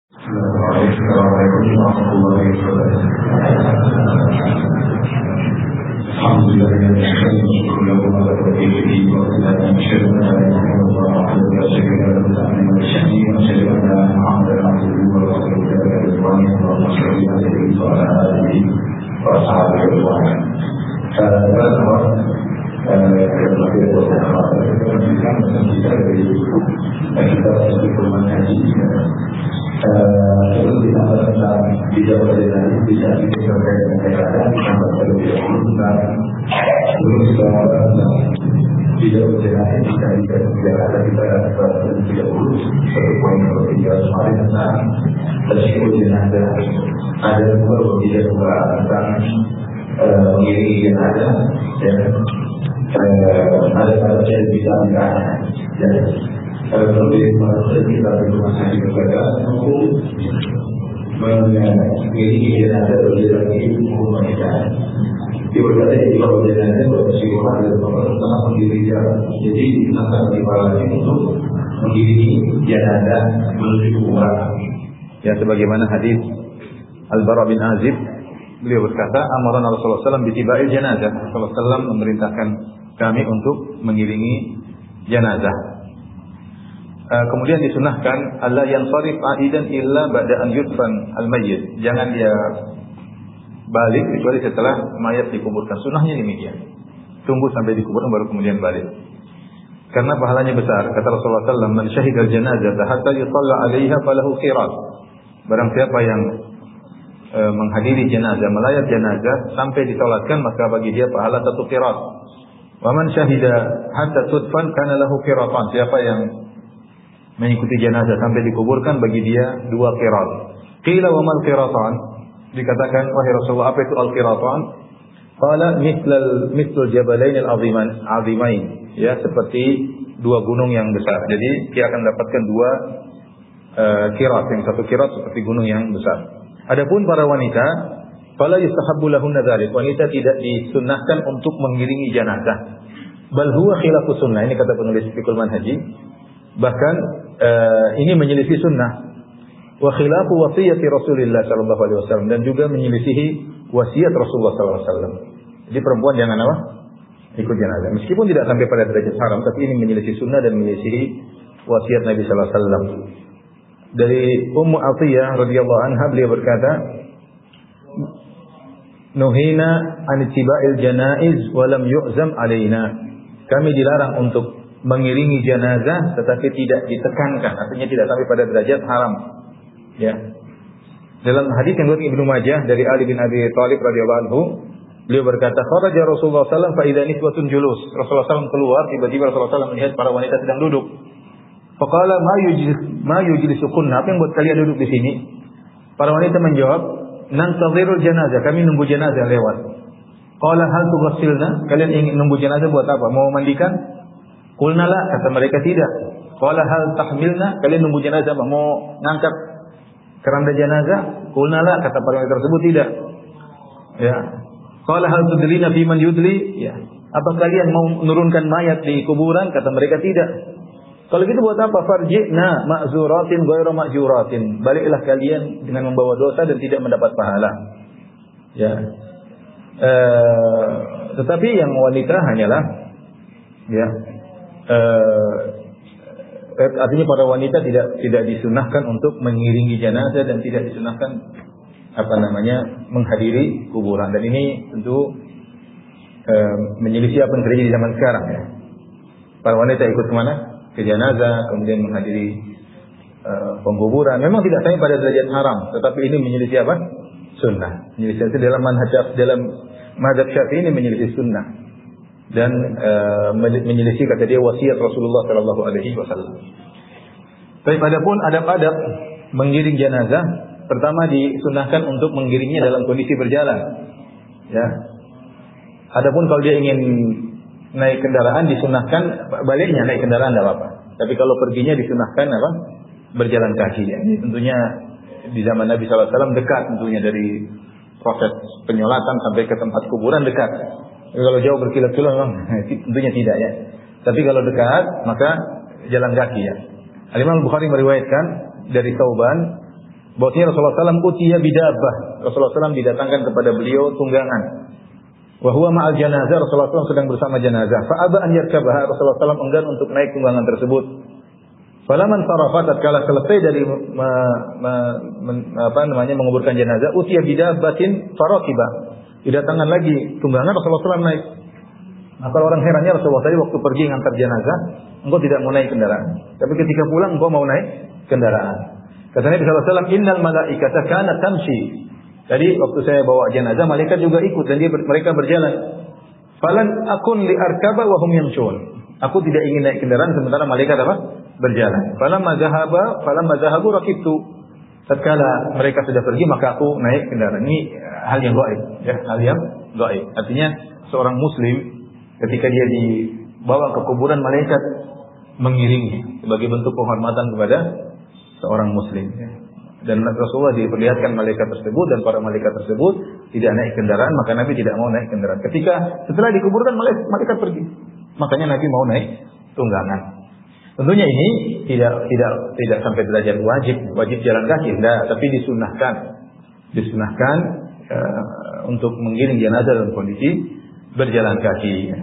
Assalamualaikum warahmatullahi wabarakatuh. Alhamdulillah wa sallallahu ala nabiyyina wa ala alihi wa sebelum kita tentang tidak berjalan bisa kita terkait dengan keadaan sampai terlebih dahulu tentang sebelum kita tentang tidak berjalan bisa kita terlebih dahulu satu poin ketiga kemarin tentang tersebut jenazah ada dua tidak dua tentang mengiringi jenazah dan ada yang bisa dan terlebih manusia kita berdoa kepada hukum mengiringi jenazah berjalan ini hukum wanita. Diberkati di bawah jenazah bersifat dan pemerintah mengiringi jalan. Jadi akan dipakai untuk mengiringi jenazah menuju kubur. Ya, sebagaimana hadis Al-Bara bin Azib, beliau berkata, "Amarana Rasulullah SAW bitiba'il janazah." Rasulullah SAW memerintahkan kami untuk mengiringi jenazah. Kemudian disunahkan alla yansarif aidan illa ba'da an yudfan al-mayyit. Jangan dia balik kecuali setelah mayat dikuburkan. Sunahnya demikian. Tunggu sampai dikuburkan baru kemudian balik. Karena pahalanya besar. Kata Rasulullah SAW, "Man syahida al-janazah hatta yusalla 'alaiha falahu qirat." Barang siapa yang menghadiri jenazah, melayat jenazah sampai disolatkan, maka bagi dia pahala satu qirat. Wa man syahida hatta tudfan kana lahu qiratan. Siapa yang mengikuti jenazah sampai dikuburkan, bagi dia dua qirat. Qila wa mal qiratan? Dikatakan, wahai Rasulullah, apa itu al-qiratan? Qala mithlul jabalain al-azimain. Ya, seperti dua gunung yang besar. Jadi dia akan dapatkan dua qirat. Yang satu qirat seperti gunung yang besar. Adapun para wanita, fala yustahabbu lahunna dzalik. Wanita tidak disunnahkan untuk mengiringi jenazah. Bal huwa khilafu sunnah. Ini kata penulis Fiqhul Manhaji. Bahkan ini menyelisih sunnah. Wa khilafu wasiyati Rasulillah sallallahu alaihi wasallam, dan juga menyelisihi wasiat Rasulullah sallallahu alaihi wasallam. Jadi perempuan jangan apa? Ikut jenazah. Meskipun tidak sampai pada derajat haram, tapi ini menyelisih sunnah dan menyelisihi wasiat Nabi sallallahu alaihi wasallam. Dari Ummu Atiyah radhiyallahu anha, beliau berkata, "Nuhina an ittiba'il janaiz wa lam yu'zam alaina." Kami dilarang untuk mengiringi jenazah tetapi tidak ditekankan, artinya tidak sampai pada derajat haram. Ya. Dalam hadis yang diriwayatkan Ibnu Majah dari Ali bin Abi Thalib radhiyallahu anhu, beliau berkata, "Kharaja Rasulullah sallallahu alaihi wasallam fa idza nisbatun julus." Rasulullah SAW keluar, tiba-tiba Rasulullah SAW melihat para wanita sedang duduk. Faqala ma yujlisukunna? Apa yang buat kalian duduk di sini? Para wanita menjawab, "Nantazirul janazah, kami nunggu jenazah lewat." Qala hal tughassilna? Kalian ingin nunggu jenazah buat apa? Mau mandikan? Qulna la, kata mereka tidak. Qala hal tahmilna? Kalian nunggu jenazah apa? Mau ngangkat keranda jenazah? Qulna la, kata para wanita tersebut tidak. Ya. Qala hal tudlina fi man yudli? Ya. Apa kalian mau menurunkan mayat di kuburan? Kata mereka tidak. Kalau gitu buat apa? Farji'na ma'zuratin ghairu ma'juratin. Baliklah kalian dengan membawa dosa dan tidak mendapat pahala. Ya. Tetapi yang wanita hanyalah, ya, artinya para wanita tidak disunahkan untuk mengiringi jenazah dan tidak disunahkan menghadiri kuburan. Dan ini tentu menyelisih apa yang terjadi di zaman sekarang, ya. Para wanita ikut kemana? Ke jenazah, kemudian menghadiri pengkuburan. Memang tidak sampai pada derajat haram, tetapi ini menyelisih apa? Sunnah. Menyelisih itu dalam mazhab Syafi'i ini menyelisih sunnah. Dan menyelisih, kata dia, wasiat Rasulullah sallallahu alaihi wasallam. Tapi adapun adab-adab mengiring jenazah, pertama disunahkan untuk mengiringnya dalam kondisi berjalan. Ya. Adapun kalau dia ingin naik kendaraan, disunahkan baliknya naik kendaraan tidak apa-apa. Tapi kalau perginya disunahkan apa? Berjalan kaki. Ya. Ini tentunya di zaman Nabi sallallahu alaihi wasallam dekat, tentunya dari proses penyolatan sampai ke tempat kuburan dekat. Kalau jauh berkilo-kilo memang tentunya tidak, ya. Tapi kalau dekat maka jalan kaki, ya. Al-Imam Bukhari meriwayatkan dari Thauban bahwasanya Rasulullah SAW utiya bidabbah. Rasulullah SAW didatangkan kepada beliau tunggangan. Wa huwa ma'al janazah, Rasulullah SAW sedang bersama jenazah. Fa aba an yarkabaha, Rasulullah SAW enggan untuk naik tunggangan tersebut. Falaman sarafat, tatkala selesai dari menguburkan jenazah, utiya bidabbatin faraqiba. Didatangkan lagi tunggangan, Rasulullah SAW naik. Maka orang herannya, Rasulullah tadi waktu pergi ngantar jenazah, engkau tidak mau naik kendaraan. Tapi ketika pulang engkau mau naik kendaraan. Kata Nabi SAW, innal malaikata kanat tamshi. Jadi waktu saya bawa jenazah, malaikat juga ikut dan mereka berjalan. Falan akun li arkaba wa hum yamshun. Aku tidak ingin naik kendaraan sementara malaikat apa? Berjalan. Falamma zahabu rakibtu. Tatkala mereka sudah pergi maka aku naik kendaraan. Ini hal yang gaib, ya, hal yang gaib. Artinya seorang muslim ketika dia dibawa ke kuburan, malaikat mengiringi sebagai bentuk penghormatan kepada seorang muslim, ya. Dan Rasulullah diperlihatkan malaikat tersebut dan para malaikat tersebut tidak naik kendaraan, maka Nabi tidak mau naik kendaraan. Setelah dikuburkan malaikat pergi. Makanya Nabi mau naik tunggangan. Tentunya ini tidak sampai derajat wajib jalan kaki, tidak, tapi disunahkan untuk mengiring jenazah dalam kondisi berjalan kaki.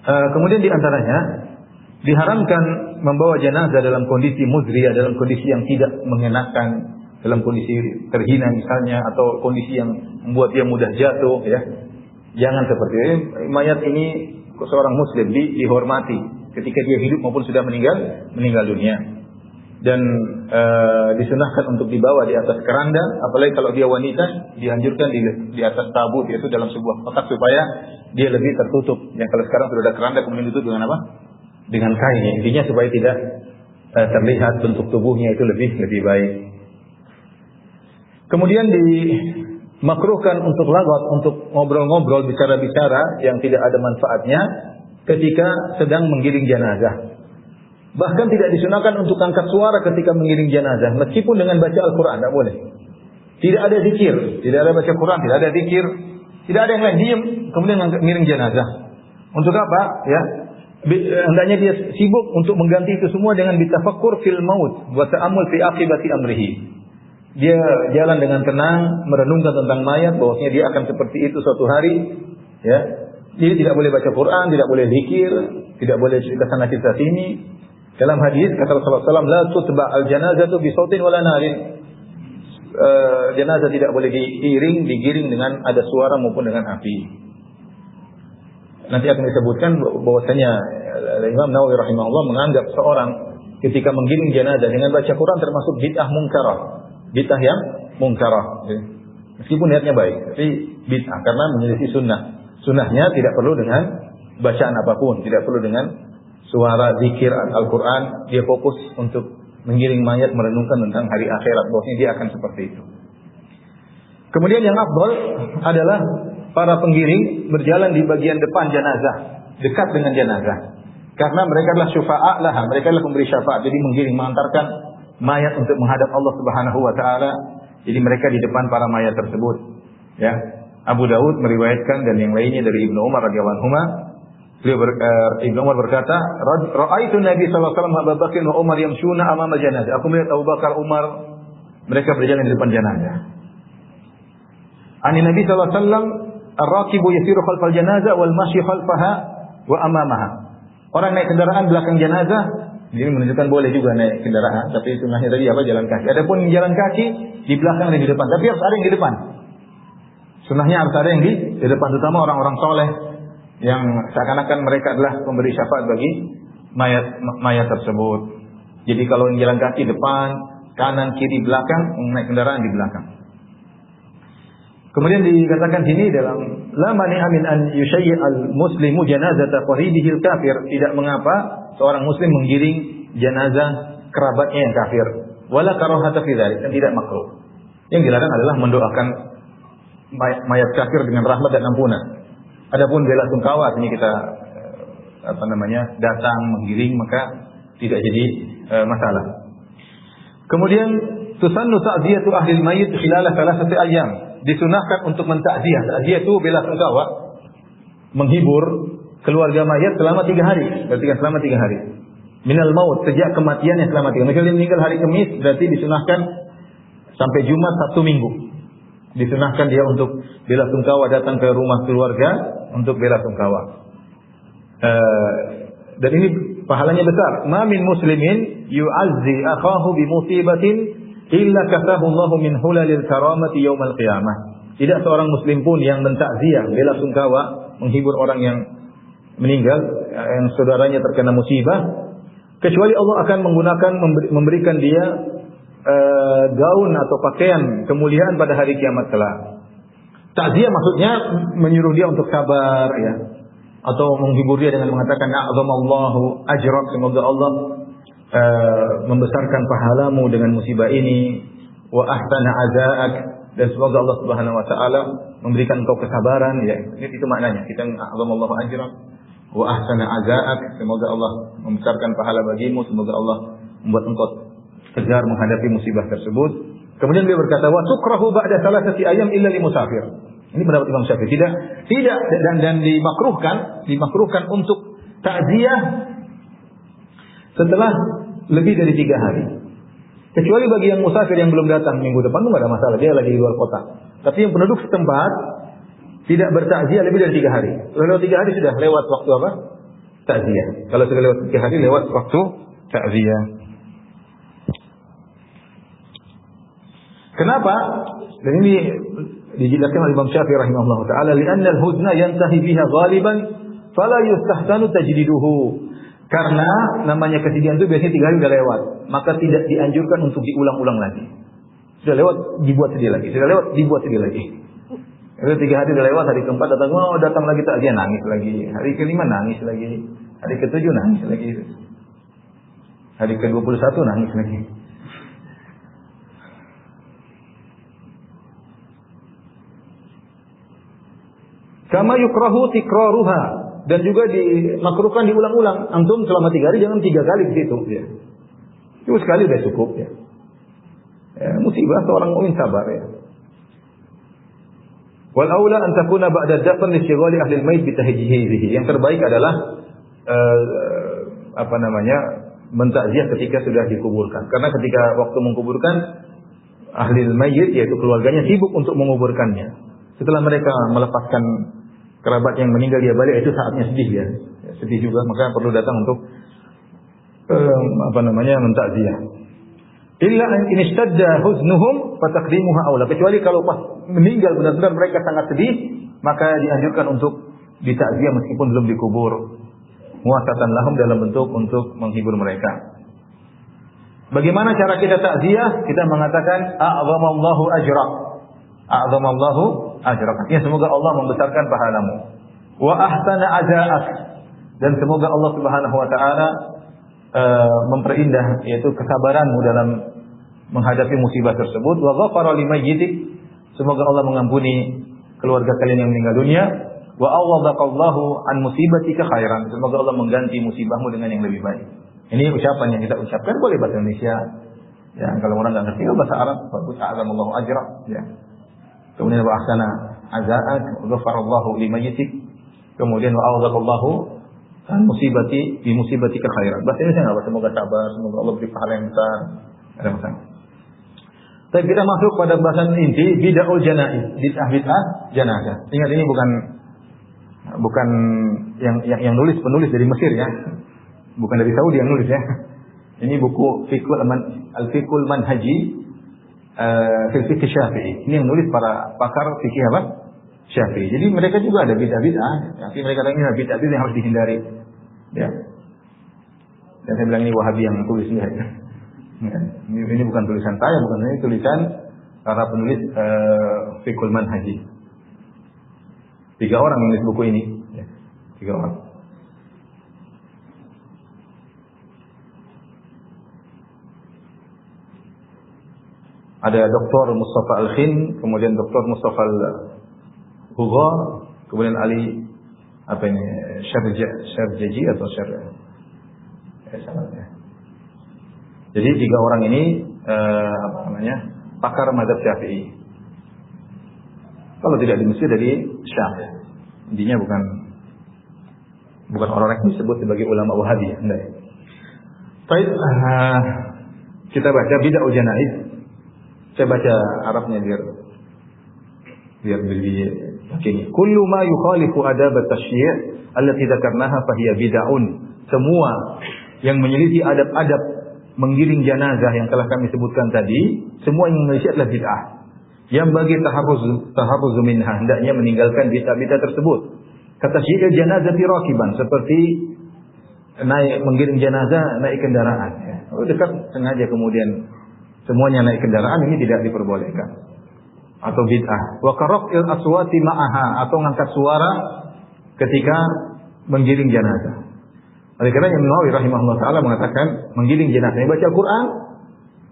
Kemudian di antaranya diharamkan membawa jenazah dalam kondisi muzriyah, dalam kondisi yang tidak mengenakan, dalam kondisi terhina misalnya, atau kondisi yang membuat dia mudah jatuh, ya. Jangan seperti ini. Mayat ini seorang muslim dihormati ketika dia hidup maupun sudah meninggal dunia. Dan disunahkan untuk dibawa di atas keranda, apalagi kalau dia wanita dianjurkan di atas tabut, yaitu dalam sebuah kotak supaya dia lebih tertutup. Yang kalau sekarang sudah ada keranda kemudian ditutup dengan apa? Dengan kain. Intinya supaya tidak terlihat bentuk tubuhnya itu lebih baik. Kemudian dimakruhkan untuk lagat, untuk ngobrol-ngobrol, bicara-bicara yang tidak ada manfaatnya ketika sedang menggiring jenazah. Bahkan tidak disunahkan untuk angkat suara ketika mengiring jenazah, meskipun dengan baca Al-Quran, tidak boleh. Tidak ada zikir, tidak ada baca Quran, tidak ada zikir, tidak ada yang lain, diam kemudian mengiring jenazah. Untuk apa? Ya, hendaknya dia sibuk untuk mengganti itu semua dengan bitafakkur fil maut wa ta'ammul fi aqibati amrihi. Dia jalan dengan tenang, merenungkan tentang mayat, bahwasanya dia akan seperti itu suatu hari, ya. Jadi tidak boleh baca Quran, tidak boleh zikir, tidak boleh cerita sana cerita sini. Dalam hadis kata Rasulullah SAW, la tutba al janazatu bi sautin wala narin. Jenazah tidak boleh digiring dengan ada suara maupun dengan api. Nanti akan disebutkan bahwasanya Imam Nawawi rahimahullah menganggap seorang ketika menggiring jenazah dengan baca Quran termasuk bid'ah munkarah. Bid'ah yang munkarah. Meskipun niatnya baik, tapi bid'ah karena menyelisih sunnah. Sunnahnya tidak perlu dengan bacaan apapun, tidak perlu dengan suara zikir Al-Quran. Dia fokus untuk menggiring mayat, merenungkan tentang hari akhirat, bahwasanya dia akan seperti itu. Kemudian yang afdal adalah para penggiring berjalan di bagian depan jenazah, dekat dengan jenazah, karena mereka adalah syufa'a laha, mereka adalah pemberi syafaat. Jadi menggiring, mengantarkan mayat untuk menghadap Allah Subhanahu wa taala. Jadi mereka di depan para mayat tersebut, ya. Abu Daud meriwayatkan dan yang lainnya dari Ibnu Umar radhiyallahu anhu. Ibnu Umar berkata, "Ra'aitu Nabi sallallahu alaihi wasallam Abu Bakar wa Umar yamshuna amama janazah." Aku melihat Abu Bakar, Umar, mereka berjalan di depan jenazah. Ani Nabi sallallahu alaihi wasallam, "Ar-raqibu yasiru khalfal janazah wal mashy khalfaha wa amamaha." Orang naik kendaraan belakang jenazah, ini menunjukkan boleh juga naik kendaraan, tapi sunnahnya tadi apa? Jalan kaki. Adapun jalan kaki di belakang dan di depan, tapi harus ada yang di depan. Sunnahnya harus ada yang di depan, terutama orang-orang soleh yang seakan-akan mereka adalah pemberi syafaat bagi mayat tersebut. Jadi kalau yang jalan kaki depan, kanan, kiri, belakang, naik kendaraan di belakang. Kemudian dikatakan sini dalam la mani'a min an yushayyi al-muslimu janazata qaribihi al-kafir, tidak mengapa seorang muslim menggiring jenazah kerabatnya yang kafir, wala karahata fi dzalik, dan tidak makruh. Yang dilarang adalah mendoakan mayat kafir dengan rahmat dan ampunan. Adapun bela sungkawa ini kita datang menggiring, maka tidak jadi masalah. Kemudian tusannu ta'ziyatu ahli al-mayyit khilal 3 ayyam. Disunahkan untuk mentakziah. Takziah itu bela sungkawa, menghibur keluarga mayat selama 3 hari. Berarti selama 3 hari. minal maut, sejak kematian yang telah mati. Misalnya dia meninggal hari Kamis, berarti disunahkan sampai Jumat, Sabtu, Minggu. Disunahkan dia untuk bela sungkawa, datang ke rumah keluarga untuk bela sungkawa. Dan ini pahalanya besar. Ma min muslimin yu'azzi akhahu bi musibatin illa kasahu Allahu min hulalil karamati yaumal qiyamah. Tidak seorang muslim pun yang mentakziah, bela sungkawa, menghibur orang yang meninggal, yang saudaranya terkena musibah, kecuali Allah akan memberikan dia gaun atau pakaian kemuliaan pada hari kiamat kelak. Takziah maksudnya menyuruh dia untuk sabar, ya, atau menghibur dia dengan mengatakan a'zamallahu ajrak, semoga Allah membesarkan pahalamu dengan musibah ini, wa ahsana azaak, dan semoga Allah Subhanahu wa taala memberikan engkau kesabaran, ya. Itu maknanya. Kita a'zamallahu ajrak wa ahsana azaak, semoga Allah membesarkan pahala bagimu, semoga Allah membuat engkau tegar menghadapi musibah tersebut. Kemudian beliau berkata, wa tukrahu ba'da salasati ayyam illa li musafir. Ini pendapat Imam Syafi'i. Tidak dan dimakruhkan untuk takziah setelah lebih dari 3 hari. Kecuali bagi yang musafir yang belum datang minggu depan, itu enggak ada masalah, dia lagi di luar kota. Tapi yang penduduk setempat tidak bertakziah lebih dari 3 hari. Kalau lewat 3 hari sudah lewat waktu apa? Takziah. Kalau sudah lewat 3 hari lewat waktu takziah. Kenapa? Dan ini dijelaskan oleh Imam Syafi'i rahimahullah taala, li'anna al-huzna yantahi biha ghaliban fala yustahsanu tajdiduhu. Karena namanya kesedihan itu biasanya 3 hari sudah lewat, maka tidak dianjurkan untuk diulang-ulang lagi. Sudah lewat dibuat sedih lagi, sudah lewat dibuat sedih lagi. Kalau 3 hari sudah lewat, hari keempat datang lagi takziah, nangis lagi. Hari kelima nangis lagi. Hari ketujuh nangis lagi. Hari ke-21 nangis lagi. Kama yukrahu tikraruha, dan juga dimakruhkan diulang-ulang. Antum selama 3 hari jangan 3 kali ke situ, ya. Cuma sekali sudah cukup, ya. Musibah seorang mukmin sabar, ya. Wal aula an takuna ba'da dafn li shighali ahli al-mayt bi tahjihihi. Yang terbaik adalah mentakziah ketika sudah dikuburkan. Karena ketika waktu menguburkan, ahli al-mayt yaitu keluarganya sibuk untuk menguburkannya. Setelah mereka melepaskan kerabat yang meninggal dia balik, itu saatnya sedih, ya. Sedih juga, maka perlu datang untuk mentakziah. Illa in ishtadda huznuhum fa taqdimuha aula. Kecuali kalau pas meninggal benar-benar mereka sangat sedih, maka dianjurkan untuk ditakziah meskipun belum dikubur. Muasatan lahum, dalam bentuk untuk menghibur mereka. Bagaimana cara kita takziah? Kita mengatakan a'zamallahu ajrak. A'zamallahu ajrak. Artinya semoga Allah membesarkan pahalamu. Wa ahsana azaak, dan semoga Allah Subhanahu wa taala memperindah yaitu kesabaranmu dalam menghadapi musibah tersebut. Wa ghafara limayyitik, semoga Allah mengampuni keluarga kalian yang meninggal dunia. Wa awwadaqallahu an musibatika khairan, semoga Allah mengganti musibahmu dengan yang lebih baik. Ini ucapan yang kita ucapkan, boleh bahasa Indonesia. Ya, kalau orang enggak ngerti bahasa Arab, bagus a'zamallahu ajrak, ya. Kemudian wa ahsana azaak, ghafarallahu limayyitik. Kemudian wa awwadaqallahu an musibati bi musibatika khairan. Bahasa Indonesia enggak, semoga sabar, semoga Allah beri pahala yang besar. Ada masalah. Tapi kita masuk pada bahasan inti bid'ahul janaiz, bid'ah jenazah. Ingat, ini bukan yang nulis penulis dari Mesir, ya. Bukan dari Saudi yang nulis, ya. Ini buku Al-Fiqhul Manhaji fil Fiqh Syafi'i. Ini yang nulis para pakar fikih apa? Syafi'i. Jadi mereka juga ada bid'ah, tapi mereka kata ini bid'ah yang harus dihindari. Ya. Dan saya bilang ini Wahabi yang tulis ini. Ya. Ini bukan tulisan saya, bukan, ini tulisan para penulis Fiqhul Manhaji. 3 orang menulis buku ini, ya. 3 orang. Ada Dr. Mustafa Al-Khin, kemudian Dr. Mustafa Al-Hugha, kemudian Ali Syarjaji atau salahnya. Jadi 3 orang ini pakar mazhab Syafi'i. Kalau tidak di Mesir, dari Syam. Intinya bukan orang yang disebut sebagai ulama Wahabi, enggak. Baik, kita baca bid'ah janaiz. Saya baca Arabnya biar lebih yakin. Kullu ma yukhalifu adab at-tashyi' allati dzakarnaha fa hiya bid'un. Semua yang menyelisih adab-adab menggiring jenazah yang telah kami sebutkan tadi, semua yang menyelisih adalah bid'ah. Yang bagi taharruz minha, hendaknya meninggalkan bid'ah-bid'ah tersebut. Kata syi'il janazah rakiban, seperti menggiring jenazah naik kendaraan. Kalau dekat sengaja kemudian semuanya naik kendaraan, ini tidak diperbolehkan. Atau bid'ah. Wa qara'il aswati ma'aha, atau ngangkat suara ketika menggiring jenazah. Oleh karena Imam Nawawi rahimahullah taala mengatakan menggiring jenazah yang baca Al-Qur'an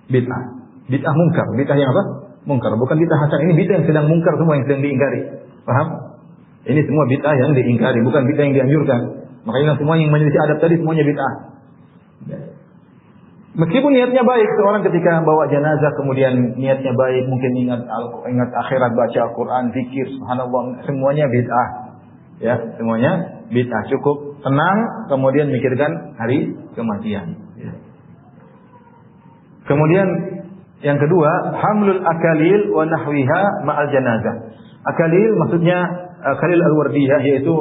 bid'ah. Bid'ah mungkar, bid'ah yang apa? Mungkar, bukan bid'ah hasan. Ini bid'ah yang sedang mungkar, semua yang sedang diingkari. Paham? Ini semua bid'ah yang diingkari, bukan bid'ah yang dianjurkan. Makanya semua yang menyelisih adab tadi semuanya bid'ah. Meskipun niatnya baik, seorang ketika bawa jenazah kemudian niatnya baik, mungkin ingat akhirat, baca Al-Qur'an, zikir, subhanallah, semuanya bid'ah. Ya, semuanya bid'ah. Cukup tenang kemudian mikirkan hari kematian. Ya. Kemudian yang kedua, hamlul akalil wa nahwiha ma'al janazah. Akalil maksudnya akalil al-wardiyah, yaitu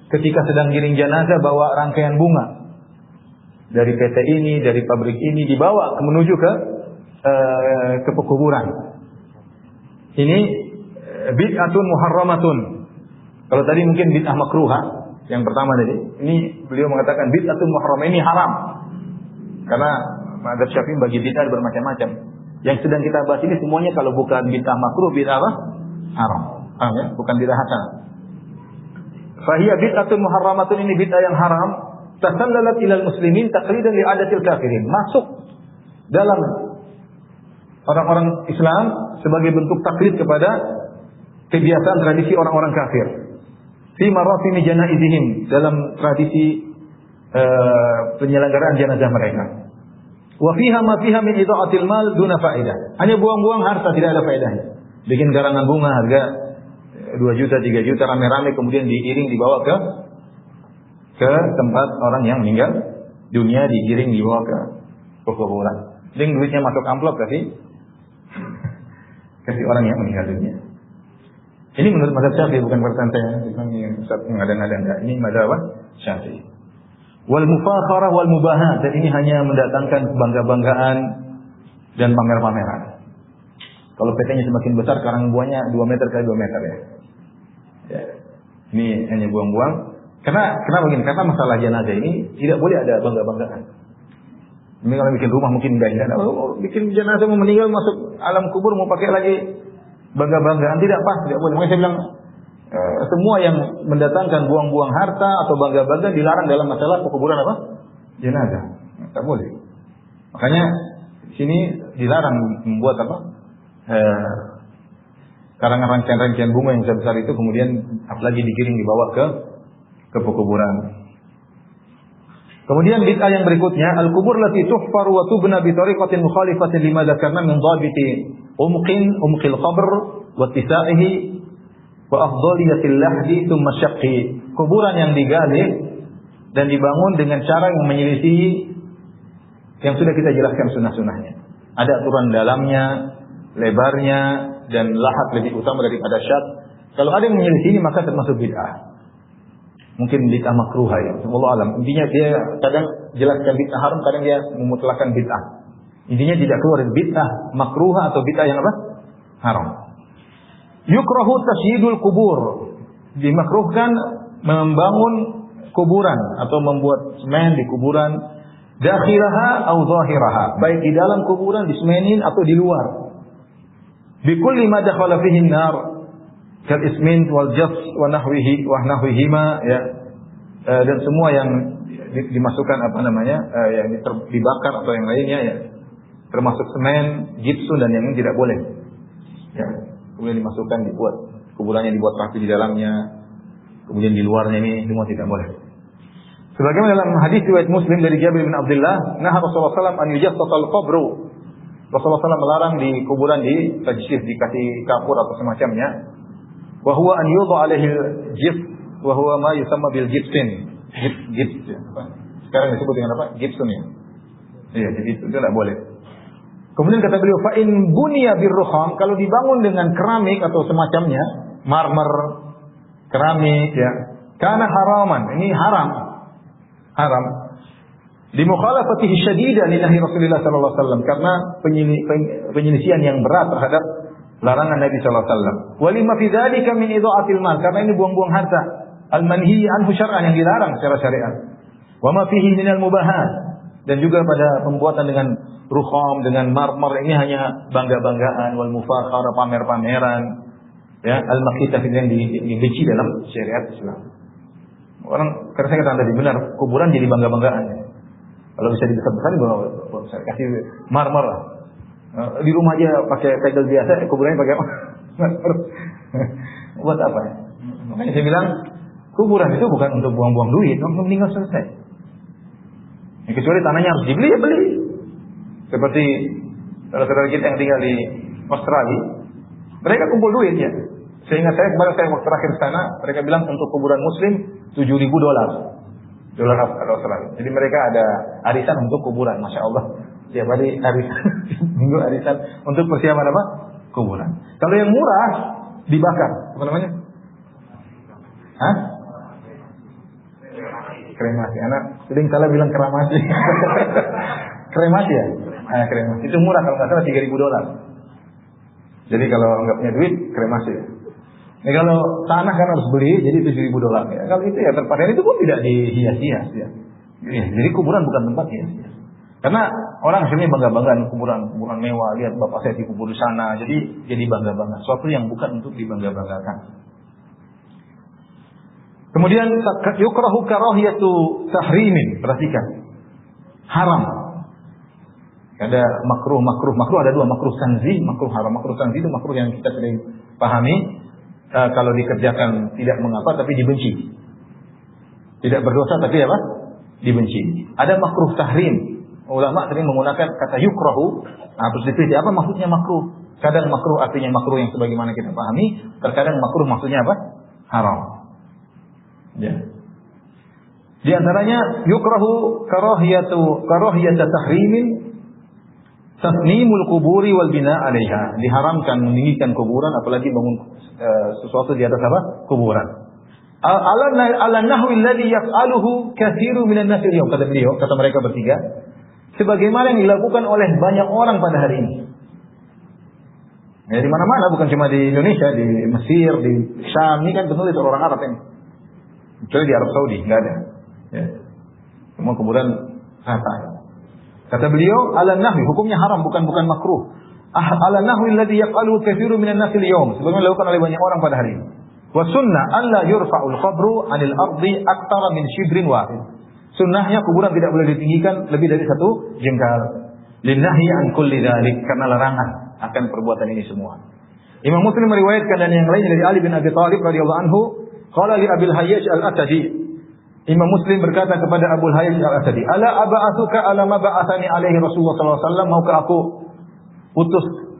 ketika sedang giring jenazah bawa rangkaian bunga dari PT ini, dari pabrik ini, dibawa menuju ke pekuburan. Ini bid'atun muharramatun. Kalau tadi mungkin bid'ah makruha, yang pertama tadi, ini beliau mengatakan bid'atun muharramah, ini haram. Karena mazhab Syafi'i bagi bid'ah bermacam-macam. Yang sedang kita bahas ini semuanya kalau bukan bid'ah makruh, bid'ah apa? Haram. Paham ya? Bukan bid'ah hasanah. Fahiya bid'atun muharramatun, ini bid'ah yang haram. Tasallalat ilal muslimin taqlidan li adatil kafirin. Masuk dalam orang-orang Islam sebagai bentuk taklid kepada kebiasaan tradisi orang-orang kafir. Fi marasimi janaizihim, dalam tradisi penyelenggaraan jenazah mereka. Wa fiha ma fiha min idha'atil mal duna faedah. Hanya buang-buang harta, tidak ada faedahnya. Bikin garangan bunga harga 2 juta, 3 juta rame-rame kemudian diiring dibawa ke tempat orang yang meninggal dunia, digiring dibawa ke kuburan. Jadi duitnya masuk amplop kasih orang yang meninggal dunia. Ini menurut mazhab Syafi'i, bukan perkataan saya. Ustaz mengada-ngada enggak. Ini mazhab apa? Syafi'i. Wal mufakharah wal mubahat, dan ini hanya mendatangkan bangga-banggaan dan pamer-pameran. Kalau PT-nya semakin besar, karang buahnya 2 meter kali 2 meter ya. Ya. Ini hanya buang-buang. Kenapa begini? Karena masalah jenazah ini tidak boleh ada bangga-banggaan. Ini kalau bikin rumah mungkin enggak. Bikin jenazah mau meninggal masuk alam kubur mau pakai lagi bangga-banggaan, tidak pas, tidak boleh. Makanya saya bilang semua yang mendatangkan buang-buang harta atau bangga-bangga dilarang dalam masalah pekuburan apa? Jenazah. Tak boleh. Makanya sini dilarang membuat apa? Karangan rangkaian-rangkaian bunga yang besar-besar itu kemudian apalagi digiring dibawa ke pekuburan. Kemudian bid'ah yang berikutnya, al-kubur lati tuhfar wa tubna bi tariqatin mukhalifatin lima dzakarna min dhabiti umqil qabr wa tisaihi wa afdaliyatil lahdi thumma syaqqi. Kuburan yang digali dan dibangun dengan cara yang menyelisihi yang sudah kita jelaskan sunah-sunahnya. Ada aturan dalamnya, lebarnya, dan lahat lebih utama daripada syak. Kalau ada yang menyelisih ini maka termasuk bid'ah. Mungkin bid'ah makruha ya. Wallahu alam. Intinya dia kadang jelaskan bid'ah haram, kadang dia memutlakan bid'ah. Intinya tidak keluar dari bid'ah makruha atau bid'ah yang apa? Haram. Yukrahu tasyidul kubur. Dimakruhkan membangun kuburan atau membuat semen di kuburan, dakhilaha atau zahiraha, baik di dalam kuburan disemenin atau di luar. Bikulli ma dakhala fihi an-nar kal ismin wal jas wa nahwihima ya, dan semua yang dimasukkan apa namanya yang dibakar atau yang lainnya ya, termasuk semen, gipsun dan yang ini tidak boleh ya. Kemudian dimasukkan, dibuat kuburannya, dibuat rapi di dalamnya, kemudian di luarnya ini semua tidak boleh. Sebagaimana dalam hadis riwayat Muslim dari Jabir bin Abdullah, nah Rasulullah SAW an yujassasal qabru. Rasulullah SAW melarang di kuburan di tajsis, dikasih kapur atau semacamnya. Wa huwa an yudha alaihi al-jif wa huwa ma yusamma bil gipsin. Gips. Sekarang disebut dengan apa? Gipsun ya. Iya, jadi itu tidak boleh. Kemudian kata beliau, fa in buniya birrukham, kalau dibangun dengan keramik atau semacamnya, marmer, keramik ya, karena haraman, ini haram. Haram. Di mukhalafatihi syadidah li nahi Rasulullah sallallahu alaihi wasallam, karena penyelisihan yang berat terhadap larangan Nabi sallallahu alaihi wasallam. Wa lima fi dzalika min idha'atil mal, karena ini buang-buang harta. Al-manhi anhu syar'an, yang dilarang secara syariat. Wa ma fihi minal mubahat, dan juga pada pembuatan dengan rukham, dengan marmer, ini hanya bangga-banggaan, wal mufakhara, pamer-pameran, ya, al-maqita yang dibenci dalam syariat Islam. Orang, karena saya katakan tadi benar, kuburan jadi bangga-banggaan. Kalau bisa dibesar-besarin, saya kasih marmer lah. Di rumah aja pakai tegel biasa, kuburannya pakai marmer. Buat apa ya? Makanya saya bilang, kuburan itu bukan untuk buang-buang duit, untuk meninggal selesai. Ya, kecuali tanahnya harus dibeli, ya beli. Seperti saudara-saudara kita yang tinggal di Australia, mereka kumpul duit ya. Sehingga saya kemarin saya waktu terakhir di sana, mereka bilang untuk kuburan Muslim $7,000 dolar Australia. Jadi mereka ada arisan untuk kuburan, masya Allah. Tiap hari arisan, minggu arisan untuk persiapan apa? Kuburan. Kalau yang murah dibakar, apa namanya? Hah? Kremasi. Anak sering salah bilang kremasi. Kremasi ya? Kremasi. Itu murah kalau nggak salah $3,000. Jadi kalau nggak punya duit, kremasi. Ya, kalau tanah kan harus beli, jadi $7,000 ya. Kalau itu ya terpakai itu pun tidak dihias-hias ya. Jadi kuburan bukan tempat hias-hias. Karena orang akhirnya bangga-banggaan kuburan mewah, lihat bapak saya dikubur di sana, jadi bangga-bangga. Suatu yang bukan untuk dibangga-banggakan. Kemudian yukrahu karahiyatu tahrimin, perhatikan. Haram. Ada makruh ada dua, makruh tanzih, makruh haram. Makruh tanzih itu makruh yang kita sering pahami, kalau dikerjakan tidak mengapa tapi dibenci. Tidak berdosa tapi apa? Dibenci. Ada makruh tahrim. Ulama sering menggunakan kata yukrahu. Nah, terus dipilih apa maksudnya makruh? Kadang makruh artinya makruh yang sebagaimana kita pahami, terkadang makruh maksudnya apa? Haram. Ya. Di antaranya yukrahu karahiyatu tahrimin tasnimul kuburi wal bina 'alaiha. Diharamkan meninggikan kuburan, apalagi bangun sesuatu di atas apa? Kuburan. Ala nahwi alladhi yaf'aluhu katsiru minan nas al-yawm, kata beliau, kata mereka bertiga, sebagaimana yang dilakukan oleh banyak orang pada hari ini. Ya, di mana-mana, bukan cuma di Indonesia, di Mesir, di Syam, ini kan penulis orang Arab ini. Kecuali di Arab Saudi, enggak ada. Ya. Semua kuburan rata. Kata beliau, ala nahwi, hukumnya haram, bukan makruh. Ala nahwi alladhi yaf'aluhu katsiru minan nas al-yawm, sebagaimana dilakukan oleh banyak orang pada hari ini. Wa sunnah an la yurfa'ul qabru 'anil ardi aktsara min shibrin wahid. Sunnahnya kuburan tidak boleh ditinggikan lebih dari 1 jengkal. Linnahi an kulli dzalik, karena larangan akan perbuatan ini semua. Imam Muslim meriwayatkan dan yang lainnya dari Ali bin Abi Thalib radhiyallahu anhu, qala li Abil Hayyaj al-Asadi. Imam Muslim berkata kepada Abu Hayyaj al-Asadi, "Ala aba'atsuka ala ma ba'athani alaihi Rasulullah sallallahu alaihi wasallam, maukah aku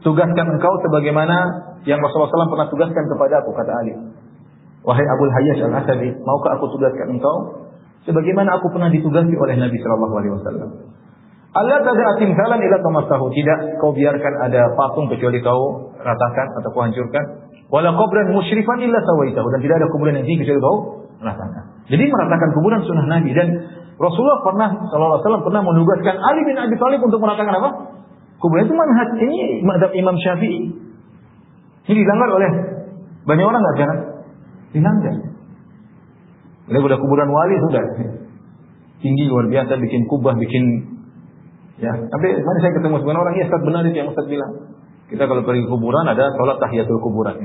tugaskan engkau sebagaimana yang Rasulullah SAW pernah tugaskan kepada aku," kata Ali. Wahai Abu Hayyaj al-Asadi, maukah aku tugaskan engkau sebagaimana aku pernah ditugasi oleh Nabi sallallahu alaihi wasallam? Allah tad'a timsalan ila tamassahu, tidak kau biarkan ada patung kecuali kau ratakan atau kau hancurkan. Wala qabran musyrifan illa sawaitahu, dan tidak ada kuburan yang tinggi kecuali kau ratakan. Jadi meratakan kuburan sunnah Nabi, dan Rasulullah sallallahu alaihi wasallam pernah menugaskan Ali bin Abi Thalib untuk meratakan apa? Kuburan. Itu manhaj, ini mazhab Imam Syafi'i. Ini dilanggar oleh banyak orang, enggak jangan dilanggar. Udah kuburan wali sudah tinggi luar biasa, bikin kubah, bikin ya. Tapi mana saya ketemu sebenarnya orang, ya Ustaz benar itu yang Ustaz bilang. Kita kalau pergi kuburan ada sholat tahiyatul kuburan.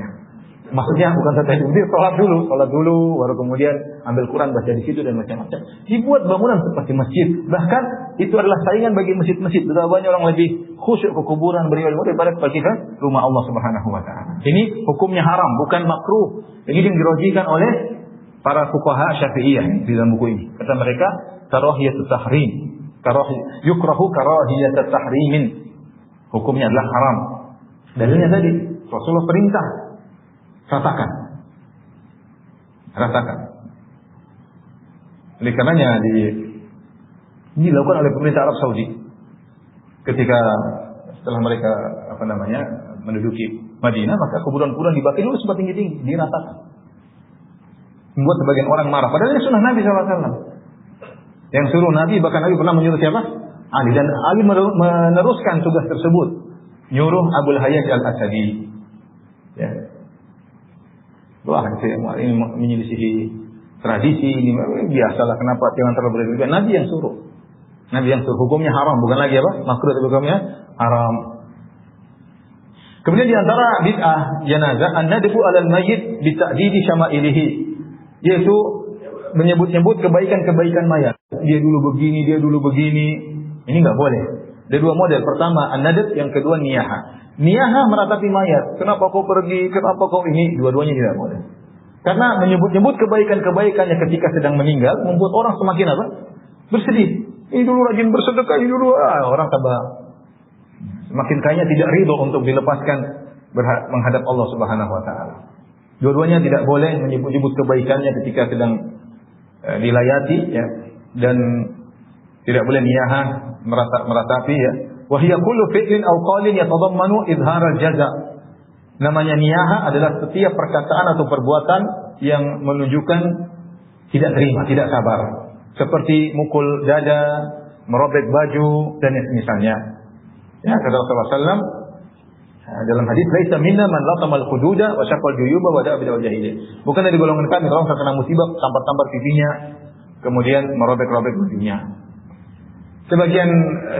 Maksudnya bukan tahiyatul kuburan, sholat dulu, baru kemudian ambil Quran baca di situ dan macam-macam. Dibuat bangunan seperti masjid. Bahkan itu adalah saingan bagi masjid-masjid. Betapa banyak orang lebih khusyuk ke kuburan beribadah daripada pergi ke rumah Allah Subhanahu wa taala. Ini hukumnya haram, bukan makruh. Ini yang dirojikan oleh para fuqaha Syafi'iyah di dalam buku ini. Kata mereka, karahiyatut tahrim. Yukrahu karahiyatut tahrimin. Hukumnya adalah haram. Dalilnya tadi Rasulullah perintah ratakan. Oleh karenanya dilakukan oleh pemerintah Arab Saudi. ketika setelah mereka menduduki Madinah, maka kuburan-kuburan dibakar dulu sempat tinggi-tinggi, diratakan. Membuat sebagian orang marah. Padahal ini sunnah Nabi SAW. Yang suruh Nabi, bahkan Nabi pernah menyuruh siapa? Ali. Dan Ali meneruskan tugas tersebut. Nyuruh Abul Hayyaj Al-Asadi. Ya. Wah, ini menyelisihi tradisi. Ini biasalah, kenapa jangan terlalu berlebihan. Nabi yang suruh. Nabi yang suruh. Hukumnya haram, bukan lagi apa? Makruh, tapi hukumnya haram. Kemudian di antara bid'ah jenazah, an-nadbu 'alal mayyit bi ta'didi syama'ilihi, yaitu menyebut-nyebut kebaikan-kebaikan mayat. Dia dulu begini, dia dulu begini. Ini enggak boleh. Ada dua model. Pertama an-nadb, yang kedua niyaha. Niyaha meratapi mayat. Kenapa kau pergi? Kenapa kau ini? Dua-duanya tidak boleh. Karena menyebut-nyebut kebaikan-kebaikannya ketika sedang meninggal membuat orang semakin apa? Bersedih. Ini dulu rajin bersedekah, ini dulu orang tambah semakin kayaknya tidak ridho untuk dilepaskan menghadap Allah Subhanahu wa taala. Dua-duanya tidak boleh menyebut-nyebut kebaikannya ketika sedang dilayati, ya, dan tidak boleh niyaha meratapi, ya. Wa hiya kullu fi'lin aw qawlin yatadammanu idhar al-jaza. Namanya niyaha adalah setiap perkataan atau perbuatan yang menunjukkan tidak terima, tidak sabar. Seperti mukul dada, merobek baju, dan misalnya. Ya, kata Rasulullah SAW dalam hadis, "Laisa minna man latamal hududa wa syaqal juyuba wa da'a bid'al jahiliyah." Bukan dari golongan kami orang terkena musibah, tampar-tampar pipinya, kemudian merobek-robek bajunya. Sebagian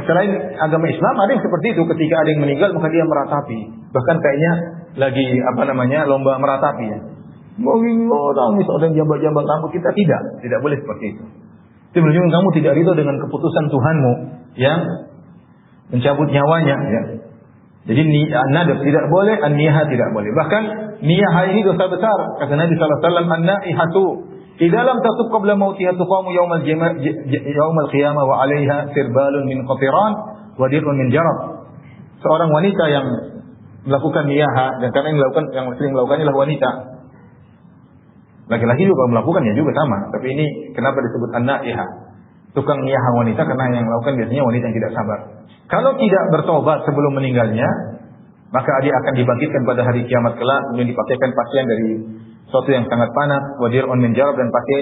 selain agama Islam ada yang seperti itu, ketika ada yang meninggal maka dia meratapi. Bahkan kayaknya lagi lomba meratapi, ya. Nangis, ada yang jambak-jambak rambut, kita tidak boleh seperti itu. Itu menunjukkan kamu tidak ridho dengan keputusan Tuhanmu yang mencabut nyawanya, ya. Jadi an-nadb tidak boleh, an-niyaha tidak boleh. Bahkan niyaha ini dosa besar. Kata Nabi sallallahu alaihi wasallam, an-naihatu idza lam tatub qabla mautiha tuqamu yaumal qiyamah wa 'alaiha sirbalun min qatiran wa dir'un min jarab. Seorang wanita yang melakukan niyaha, dan karena yang sering melakukannya adalah wanita. Laki-laki juga melakukan ya juga sama, tapi ini kenapa disebut an-naihah? Tukang niyaha wanita, karena yang melakukan biasanya wanita yang tidak sabar. Kalau tidak bertobat sebelum meninggalnya, maka dia akan dibangkitkan pada hari kiamat kelak, kemudian dipakaikan pakaian dari sesuatu yang sangat panas, wadir'un min jarab, dan pakai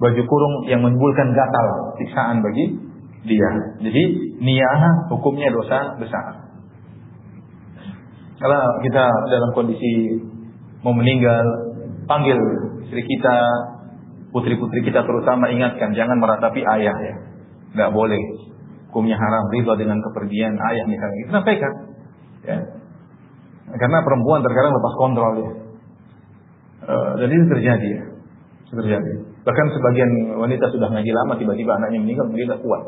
baju kurung yang menimbulkan gatal, siksaan bagi dia. Jadi niyah hukumnya dosa besar. Kalau kita dalam kondisi mau meninggal, panggil istri kita, putri-putri kita terutama, ingatkan jangan meratapi ayah, ya. Enggak boleh. Hukumnya haram, ridha dengan kepergian ayah misalnya. Itu sampaikan, ya. Karena perempuan terkadang lepas kontrol, ya. Dan itu terjadi, ya. Terjadi. Bahkan sebagian wanita sudah ngaji lama, tiba-tiba anaknya meninggal, dia tidak kuat.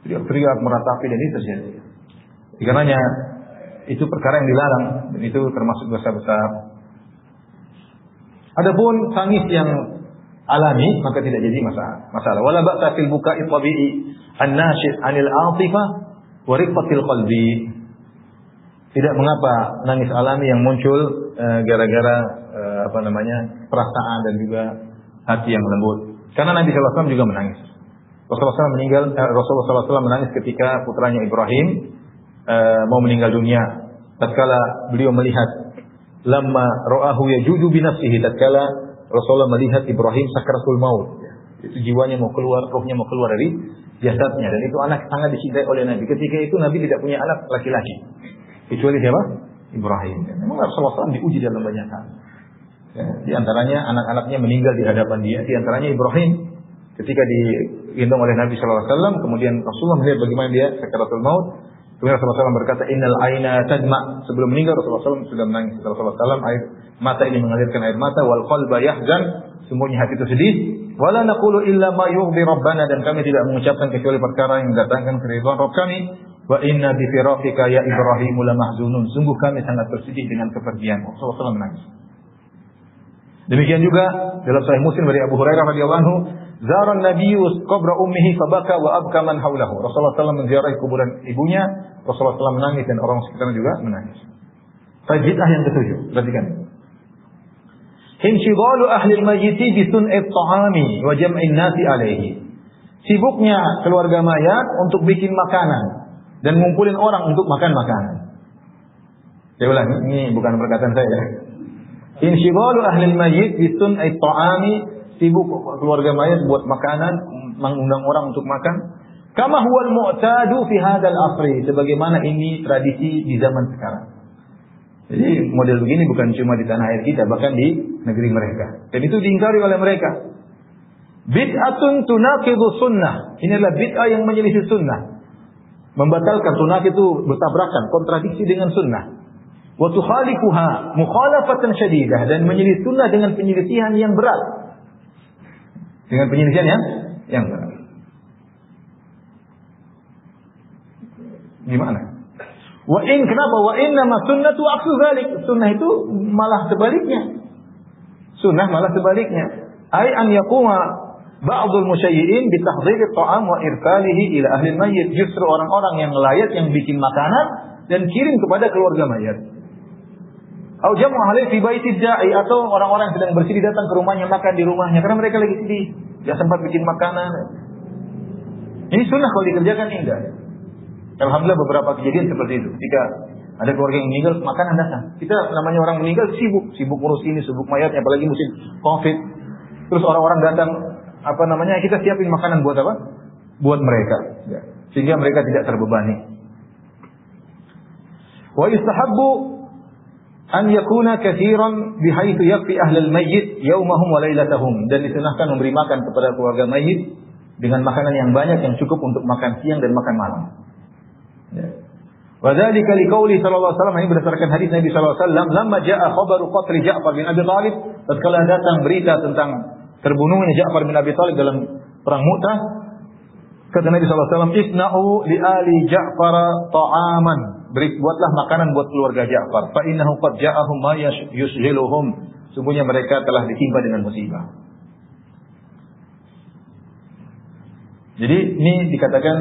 Teriak meratapi, dan itu terjadi. Karenanya itu perkara yang dilarang, dan itu termasuk dosa besar. Adapun tangis yang alami maka tidak jadi masalah. Wala ba'sa fil buka'i tabi'i an-nashid 'anil 'atifah wa riqqatil qalbi. Tidak mengapa nangis alami yang muncul gara-gara perasaan dan juga hati yang lembut. Karena Nabi sallallahu alaihi wasallam juga menangis. Rasulullah SAW menangis ketika putranya Ibrahim mau meninggal dunia. Tatkala beliau melihat lamma ra'ahu yajudu bi nafsihi, tatkala Rasulullah melihat Ibrahim sakratul maut, itu jiwanya mau keluar, rohnya mau keluar dari jasadnya, dan itu anak sangat dicintai oleh Nabi. Ketika itu Nabi tidak punya anak laki-laki kecuali siapa? Ibrahim. Memang Rasulullah SAW diuji dalam banyak hal. Ya, di antaranya anak-anaknya meninggal di hadapan dia, di antaranya Ibrahim ketika digendong oleh Nabi sallallahu alaihi wasallam, kemudian Rasulullah melihat bagaimana dia sakratul maut. Kemudian Rasulullah SAW berkata, innal aina tadma. Sebelum meninggal Rasulullah SAW sudah menangis. Rasulullah SAW, air mata ini mengalirkan air mata, wal qalba yahzan, semuanya hati itu sedih. Wala naqulu illa ma yughdi rabbana, dan kami tidak mengucapkan kecuali perkara yang mendatangkan keridhaan Rabb kami. Wa inna bi firaqika ya Ibrahim la mahzunun. Sungguh kami sangat bersedih dengan kepergian. Rasulullah SAW menangis. Demikian juga dalam Sahih Muslim dari Abu Hurairah radhiyallahu anhu, zara an-nabiyyu qabra ummihi fabaka wa abka man haulahu. Rasulullah SAW menziarahi kuburan ibunya, Rasulullah SAW menangis dan orang sekitarnya juga menangis. Bid'ah yang ketujuh, perhatikan. Inshigalu ahli al-mayyit bi sun'i at-ta'ami wa jam'in nasi alaihi. Sibuknya keluarga mayat untuk bikin makanan dan ngumpulin orang untuk makan makanan. Saya ulang, ini bukan perkataan saya. Insyighalu ahli al-mayyit bisun ay ta'ami, sibuk keluarga mayat buat makanan, mengundang orang untuk makan. Kama huwa al-mu'tadu fi hadzal asri, sebagaimana ini tradisi di zaman sekarang. Jadi model begini bukan cuma di tanah air kita, bahkan di negeri mereka. Dan itu diingkari oleh mereka. Bid'atun tunaqidu sunnah. Ini adalah bid'ah yang menyelisih sunnah. Membatalkan sunnah itu bertabrakan, kontradiksi dengan sunnah. Wa tukhalifuha mukhalafatan syadidah, dan menyelisih sunnah dengan penyelisihan yang berat. Dengan penyelisihan yang berat. Gimana? Kenapa? Wa innama sunnatu aqsu dzalik. Sunnah itu malah sebaliknya. Sunnah malah sebaliknya. Ai an yaquma ba'dul musyayyi'in bi tahdhir at-ta'am wa irkalihi ila ahli al-mayyit. Justru orang-orang yang layak yang bikin makanan dan kirim kepada keluarga mayat. Au jamu ahli fi baiti da'i, atau orang-orang yang sedang bersedih datang ke rumahnya, makan di rumahnya karena mereka lagi sedih, enggak sempat bikin makanan. Ini sunnah kalau dikerjakan indah. Alhamdulillah beberapa kejadian seperti itu. Ketika ada keluarga yang meninggal, makanan datang. Kita namanya orang meninggal sibuk ngurus ini, sibuk mayatnya, apalagi musim Covid. Terus orang-orang datang, kita siapin makanan buat apa? Buat mereka. Ya. Sehingga mereka tidak terbebani. Wa yustahabbu an yakuna katsiran bihaitsu yakfi ahlal mayyit yaumahum wa lailatahum, dan disunahkan memberi makan kepada keluarga mayit dengan makanan yang banyak yang cukup untuk makan siang dan makan malam. Ya. Wa dzalika liqauli sallallahu alaihi wasallam, ini berdasarkan hadis Nabi sallallahu alaihi wasallam, lamma jaa khabaru qatl Ja'far bin Abi Thalib, tatkala datang berita tentang terbunuhnya Ja'far bin Abi Thalib dalam perang Mu'tah, kata Nabi sallallahu alaihi wasallam, isna'u li ali Ja'far ta'aman, buatlah makanan buat keluarga Ja'far, fa innahu qad ja'ahum ma yushghiluhum, sungguhnya mereka telah ditimpa dengan musibah. Jadi ini dikatakan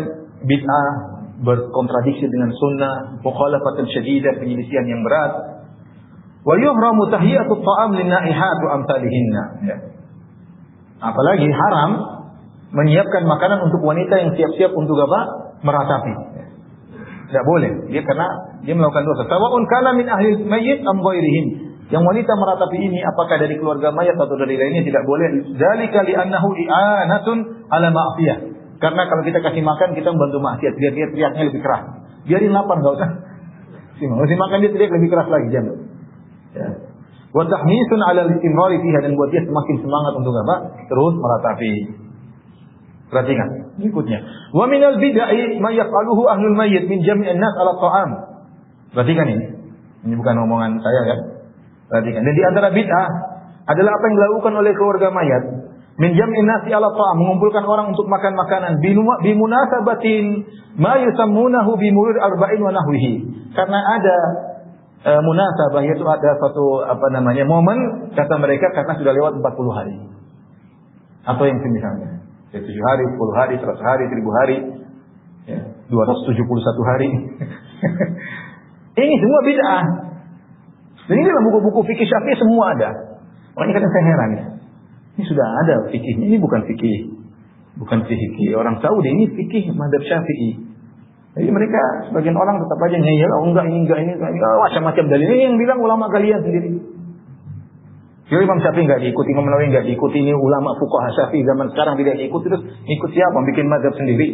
bid'ah, berkontradiksi dengan sunnah, mukhalafatan syadidah, penyelisihan yang berat. Wa yuhramu tahiyatu ta'am lin-na'ihat wa amsalihinna. Ya. Apalagi haram menyiapkan makanan untuk wanita yang siap-siap untuk apa? Meratapi. Ya. Tidak boleh. Karena dia melakukan dosa. Sawa'un kana min ahli mayyit am ghairihim. Yang wanita meratapi ini apakah dari keluarga mayat atau dari lainnya, tidak boleh. Dzalika li'annahu i'anatun ala ma'siyah. Karena kalau kita kasih makan, kita membantu maksiat. Biar dia teriaknya lebih keras. Biarin lapar, enggak usah. Kasih makan dia teriak lebih keras lagi, jangan. Ya. Wa tahmisun 'ala al-istimrari fiha, dan buat dia semakin semangat untuk apa? Terus meratapi. Perhatikan berikutnya. Wa minal bid'ah ma yaf'aluhu ahlul mayyit min jami'in nas 'ala ta'am. Perhatikan ini. Ini bukan omongan saya ya. Perhatikan. Dan di antara bid'ah adalah apa yang dilakukan oleh keluarga mayat. Min jam'in nasi ala ta'am, mengumpulkan orang untuk makan makanan bimunasabatin ma yusammunahu bimurur arba'in wa nahwihi. Karena ada munasabah, yaitu ada satu momen, kata mereka, karena sudah lewat 40 hari. Atau yang semisalnya. 7 hari, 10 hari, 100 hari, 1000 hari, ya, 271 hari. Ini semua bid'ah. Dan ini dalam buku-buku fikih Syafi'i semua ada. Makanya kadang saya heran ya. Ini sudah ada fikihnya, ini bukan fikih. Bukan fikih orang Saudi, ini fikih mazhab Syafi'i. Jadi mereka, sebagian orang tetap aja ngeyel, enggak ini, macam-macam dalil. Ini yang bilang ulama kalian sendiri. Jadi Imam Syafi'i enggak diikuti, Imam Nawawi enggak diikuti, ini ulama fuqaha Syafi'i zaman sekarang tidak diikuti, terus ikut siapa? Bikin mazhab sendiri.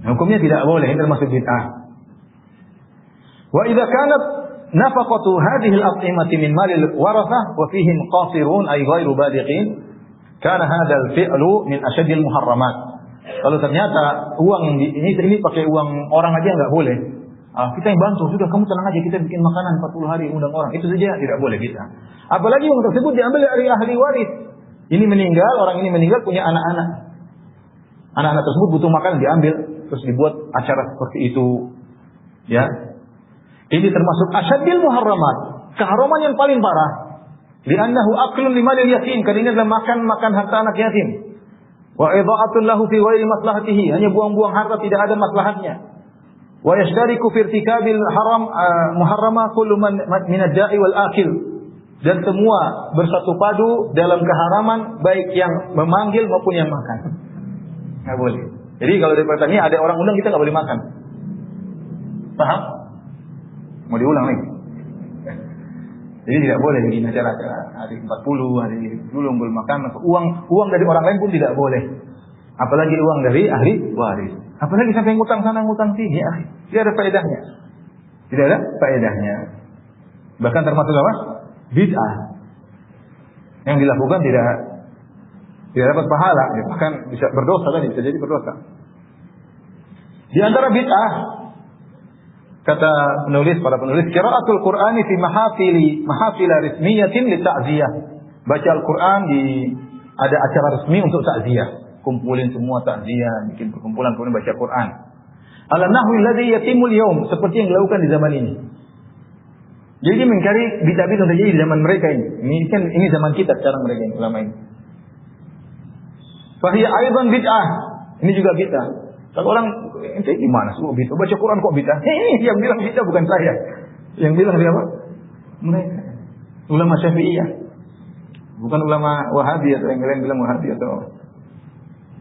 Hukumnya tidak boleh, ini termasuk bid'ah. Wa idza kanat nafaqatu hadhihi al-at'imati min malil warathah wa fihim qasirun ay ghairu balighin, kana hadzal fi'lu min asyadil muharramat. Kalau ternyata uang ini pakai uang orang aja enggak boleh. Kita yang bantu, sudah kamu tenang aja, kita bikin makanan 40 hari undang orang. Itu saja tidak boleh kita. Apalagi uang tersebut diambil dari ahli waris. Ini meninggal, orang ini meninggal punya anak-anak. Anak-anak tersebut butuh makanan, diambil terus dibuat acara seperti itu. Ya. Ini termasuk asyadil muharramat, keharaman yang paling parah. Li'annahu aklun limalil yatim, karena ini adalah makan harta anak yatim. Wa idha'atun lahu fi ghairi maslahatihi, hanya buang-buang harta tidak ada maslahatnya. Wa yashtariku fi irtikabil haram muharrama kullu man min ad-da'i wal akil. Dan semua bersatu padu dalam keharaman, baik yang memanggil maupun yang makan. Nggak boleh. Jadi kalau dari pertanyaan ada orang undang kita nggak boleh makan. Paham? Mau diulang lagi. Jadi tidak boleh bikin acara-acara hari 40, hari dulu boleh makan. Uang dari orang lain pun tidak boleh. Apalagi uang dari ahli waris. Apalagi sampai ngutang sana ngutang sini. Tidak ada faedahnya. Tidak ada faedahnya. Bahkan termasuk apa? Bid'ah. Yang dilakukan tidak dapat pahala, bahkan bisa berdosa tadi, bisa jadi berdosa. Di antara bid'ah, kata para penulis, qiraatul Qur'ani fi mahafil resmiyatin li ta'ziyah. Baca Al-Qur'an ada acara resmi untuk takziah. Kumpulin semua takziah, bikin perkumpulan kemudian baca Qur'an. Ala nahwi alladhi yatimul yaum, seperti yang dilakukan di zaman ini. Jadi mengkari bid'ah-bid'ah yang terjadi di zaman mereka ini. Ini zaman kita sekarang mereka yang ulama ini. Fahiya aidan bid'ah. Ini juga bid'ah. Kalau orang ente gimana sih bid'ah? Baca Quran kok bid'ah? Ini yang bilang bid'ah bukan saya. Yang bilang siapa? Mereka. Ulama Syafi'iyah. Bukan ulama Wahabi atau yang lain bilang Wahabi atau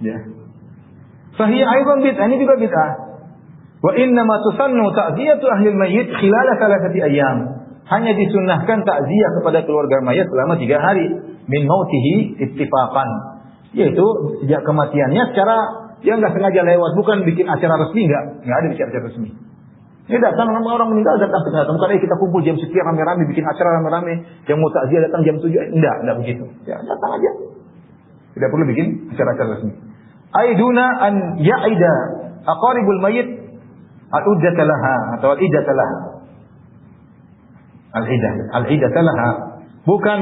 ya. Fahiya aidan bid'ah. Ini juga bid'ah. Wa inna ma tusannu ta'ziyatu ahli al-mayyit khilal 3 ayyam. Hanya disunnahkan takziah kepada keluarga mayat selama 3 hari min mautihi ittifaqan. Yaitu sejak kematiannya secara dia enggak sengaja lewat, bukan bikin acara resmi, enggak ada bikin acara resmi. Ini datang orang meninggal datang bukan kita kumpul jam sekian rame-rame bikin acara rame-rame, yang mau takziah datang jam 7. Enggak begitu. Ya, datang aja. Tidak perlu bikin acara-acara resmi. Aiduna an ya'ida aqaribul mayyit al-uddata laha atau al-iddata laha. Al-iddata laha. Bukan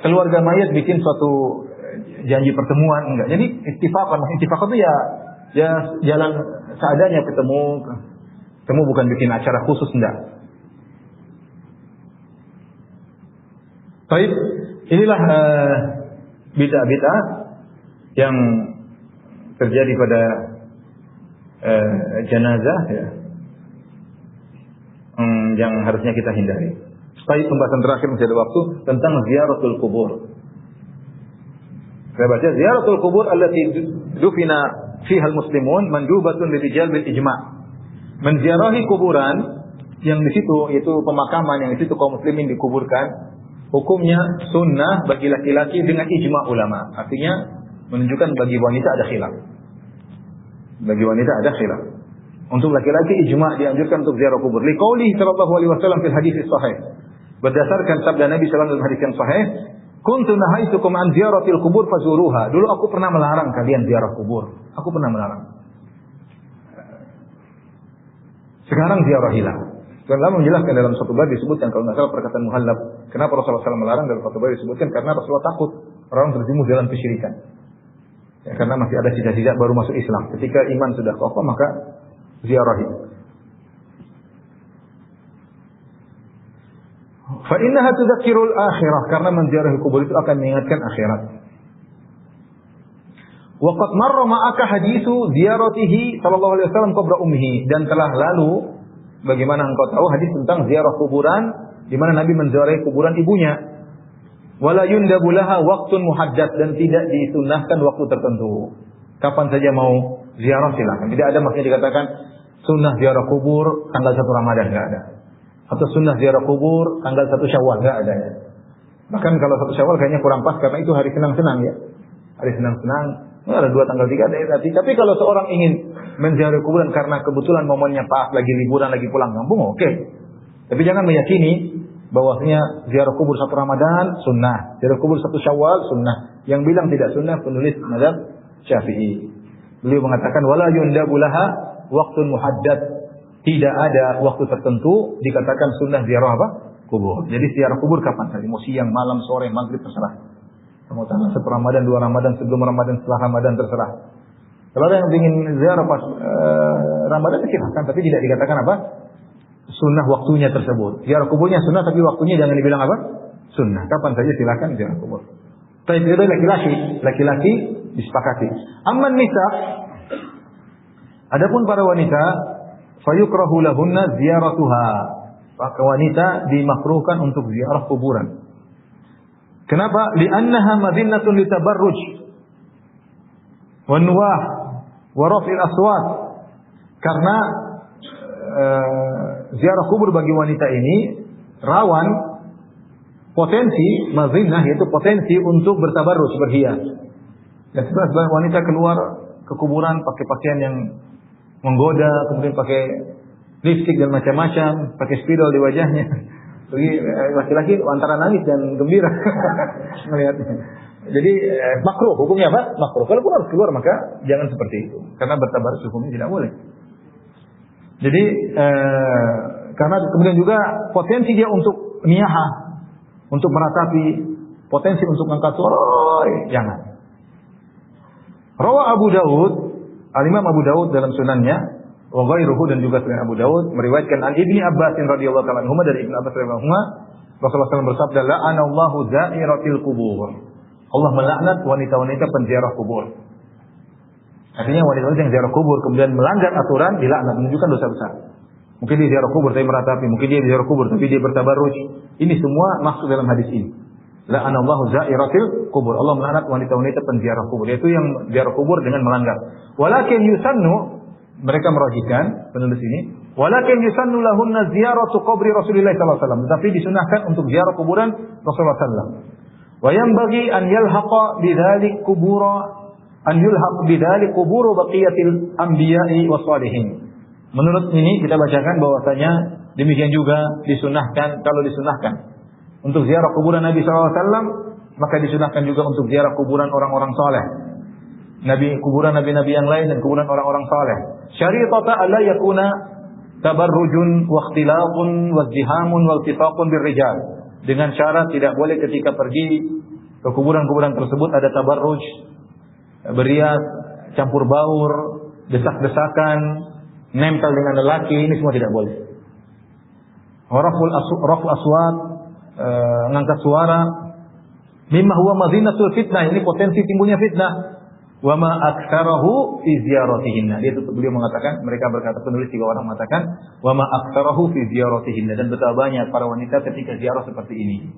keluarga mayat bikin suatu janji pertemuan, enggak. Jadi ittifaqan itu ya jalan seadanya ketemu bukan bikin acara khusus, enggak. Baik, inilah bid'ah yang terjadi pada jenazah ya. Yang harusnya kita hindari. Baik, pembahasan terakhir masih ada waktu tentang ziaratul kubur. Saya baca ziaratul kubur allati dufina fiha al-muslimun mandubatun lirijal bil ijma'. Menziarahi kuburan yang di situ yaitu pemakaman yang di situ kaum muslimin dikuburkan, hukumnya sunnah bagi laki-laki dengan ijma' ulama. Artinya menunjukkan bagi wanita ada khilaf. Bagi wanita ada khilaf. Untuk laki-laki ijma' dianjurkan untuk ziarah kubur. Liqauli sallallahu alaihi wasallam fil hadits sahih. Berdasarkan sabda Nabi sallallahu alaihi wasallam dalam hadis yang sahih, kuntu nahaitukum an ziyaratil kubur fazuruha. Dulu aku pernah melarang kalian ziarah kubur. Aku pernah melarang. Sekarang ziarahilah. Dan Allah menjelaskan dalam satu bab disebutkan kalau enggak salah perkataan Muhallab, kenapa Rasulullah SAW melarang dalam satu bab disebutkan karena Rasulullah takut orang terjerumus dalam kesyirikan. Ya, karena masih ada sisa-sisa baru masuk Islam. Ketika iman sudah kokoh maka ziarahi. Fa innaha tudzakkirul akhirah, karena menziarahi kubur itu akan mengingatkan akhirat. Wa qad marra ma'aka haditsu ziyaratihi sallallahu alaihi wasallam qabla ummihi, dan telah lalu bagaimana engkau tahu hadis tentang ziarah kuburan di mana Nabi menziarahi kuburan ibunya. Wala yundabu laha waqtun muhaddad, dan tidak disunnahkan waktu tertentu. Kapan saja mau ziarah silakan. Tidak ada maksudnya dikatakan sunnah ziarah kubur tanggal 1 Ramadan, enggak ada. Atau sunnah ziarah kubur tanggal 1 Syawal, enggak ada ya. Bahkan kalau 1 Syawal kayaknya kurang pas karena itu hari senang-senang ya. Hari senang-senang, ada 2 tanggal 3 ada arti. Tapi kalau seorang ingin menziarahi kuburan karena kebetulan momennya pas, lagi liburan, lagi pulang kampung, oke. Tapi jangan meyakini bahwasanya ziarah kubur 1 Ramadan sunnah, ziarah kubur 1 Syawal sunnah. Yang bilang tidak sunnah penulis mazhab Syafi'i. Beliau mengatakan wala yundabu laha waqtun muhaddad. Tidak ada waktu tertentu dikatakan sunnah ziarah apa? Kubur. Jadi ziarah kubur kapan saja, mau siang, malam, sore, maghrib terserah. Mau tanggal 1 Ramadan, 2 Ramadan, sebelum Ramadan, setelah Ramadan terserah. Kalau ada yang ingin ziarah pas Ramadan silahkan, tapi tidak dikatakan apa? Sunnah waktunya tersebut. Ziarah kuburnya sunnah, tapi waktunya jangan dibilang apa? Sunnah. Kapan saja silahkan ziarah kubur. Tapi itu laki-laki disepakati. Amman nisa, adapun para wanita, fayukrahu lahunna ziyaratuha. Maka wanita dimakruhkan untuk ziarah kuburan. Kenapa? Li'annaha madhinnatun litabarruj wa nuwah wa raf'il aswat. Karena ziarah kubur bagi wanita ini rawan potensi mazinah, yaitu potensi untuk bertabarruj, berhias. Dan sebagian wanita keluar ke kuburan pakai pakaian yang menggoda, kemudian pakai lipstik dan macam-macam, pakai spidol di wajahnya. Bagi laki-laki antara nangis dan gembira melihatnya. Jadi makruh, hukumnya apa? Makruh. Kalau harus keluar maka jangan seperti itu, karena bertabarruj hukumnya tidak boleh. Jadi karena kemudian juga potensi dia untuk niyaha, untuk meratapi, potensi untuk angkat suara, jangan. Rawa Abu Daud, Al-Imam Abu Daud dalam sunannya, wa ghairuhu, dan juga selain Abu Daud meriwayatkan an Ibni Abbas radhiyallahu ta'ala anhu, dari Ibnu Abbas radhiyallahu anhu, Rasulullah SAW bersabda, la'anallahu za'iratil qubur. Allah melaknat wanita-wanita penziarah kubur. Artinya wanita-wanita yang ziarah kubur kemudian melanggar aturan dilaknat, menunjukkan dosa besar. Mungkin dia ziarah kubur tapi meratapi, mungkin dia ziarah kubur tapi dia bertabarruj. Ini semua masuk dalam hadis ini. La'anallahu za'iratil qubur. Allah melaknat wanita-wanita penziarah kubur, yaitu yang ziarah kubur dengan melanggar. Walakin yusannu, mereka merajihkan penulis ini, walakin yusannu lahunna ziyaratu qabri Rasulillah sallallahu alaihi wasallam, tapi disunahkan untuk ziarah kuburan Rasulullah sallallahu alaihi wasallam. Wa yanbaghi an yalhaqa bidzalik qubura an yulhaq bidzalik quburu baqiyatil anbiya'i wassalihin. Menurut ini kita bacakan bahwasanya demikian juga disunahkan, kalau disunahkan untuk ziarah kuburan Nabi sallallahu alaihi wasallam, maka disunahkan juga untuk ziarah kuburan orang-orang saleh. Kuburan nabi-nabi yang lain dan kuburan orang-orang saleh. Syaritata alla yakuna tabarrujun wa ikhtilafun wa izdihamun wa iltifaqun birrijal. Dengan syarat tidak boleh ketika pergi ke kuburan-kuburan tersebut ada tabarruj, berias, campur baur, desak-desakan, nempel dengan lelaki, ini semua tidak boleh. Raf'ul aswat, ngangkat suara, mimma huwa madinatul fitnah, ini potensi timbulnya fitnah. Wa ma aktsarahu fi ziyaratihinna. Dia tutup, beliau mengatakan, mereka berkata, penulis tiga orang mengatakan, wa ma aktsarahu fi ziyaratihinna, dan betapa banyak para wanita ketika ziarah seperti ini.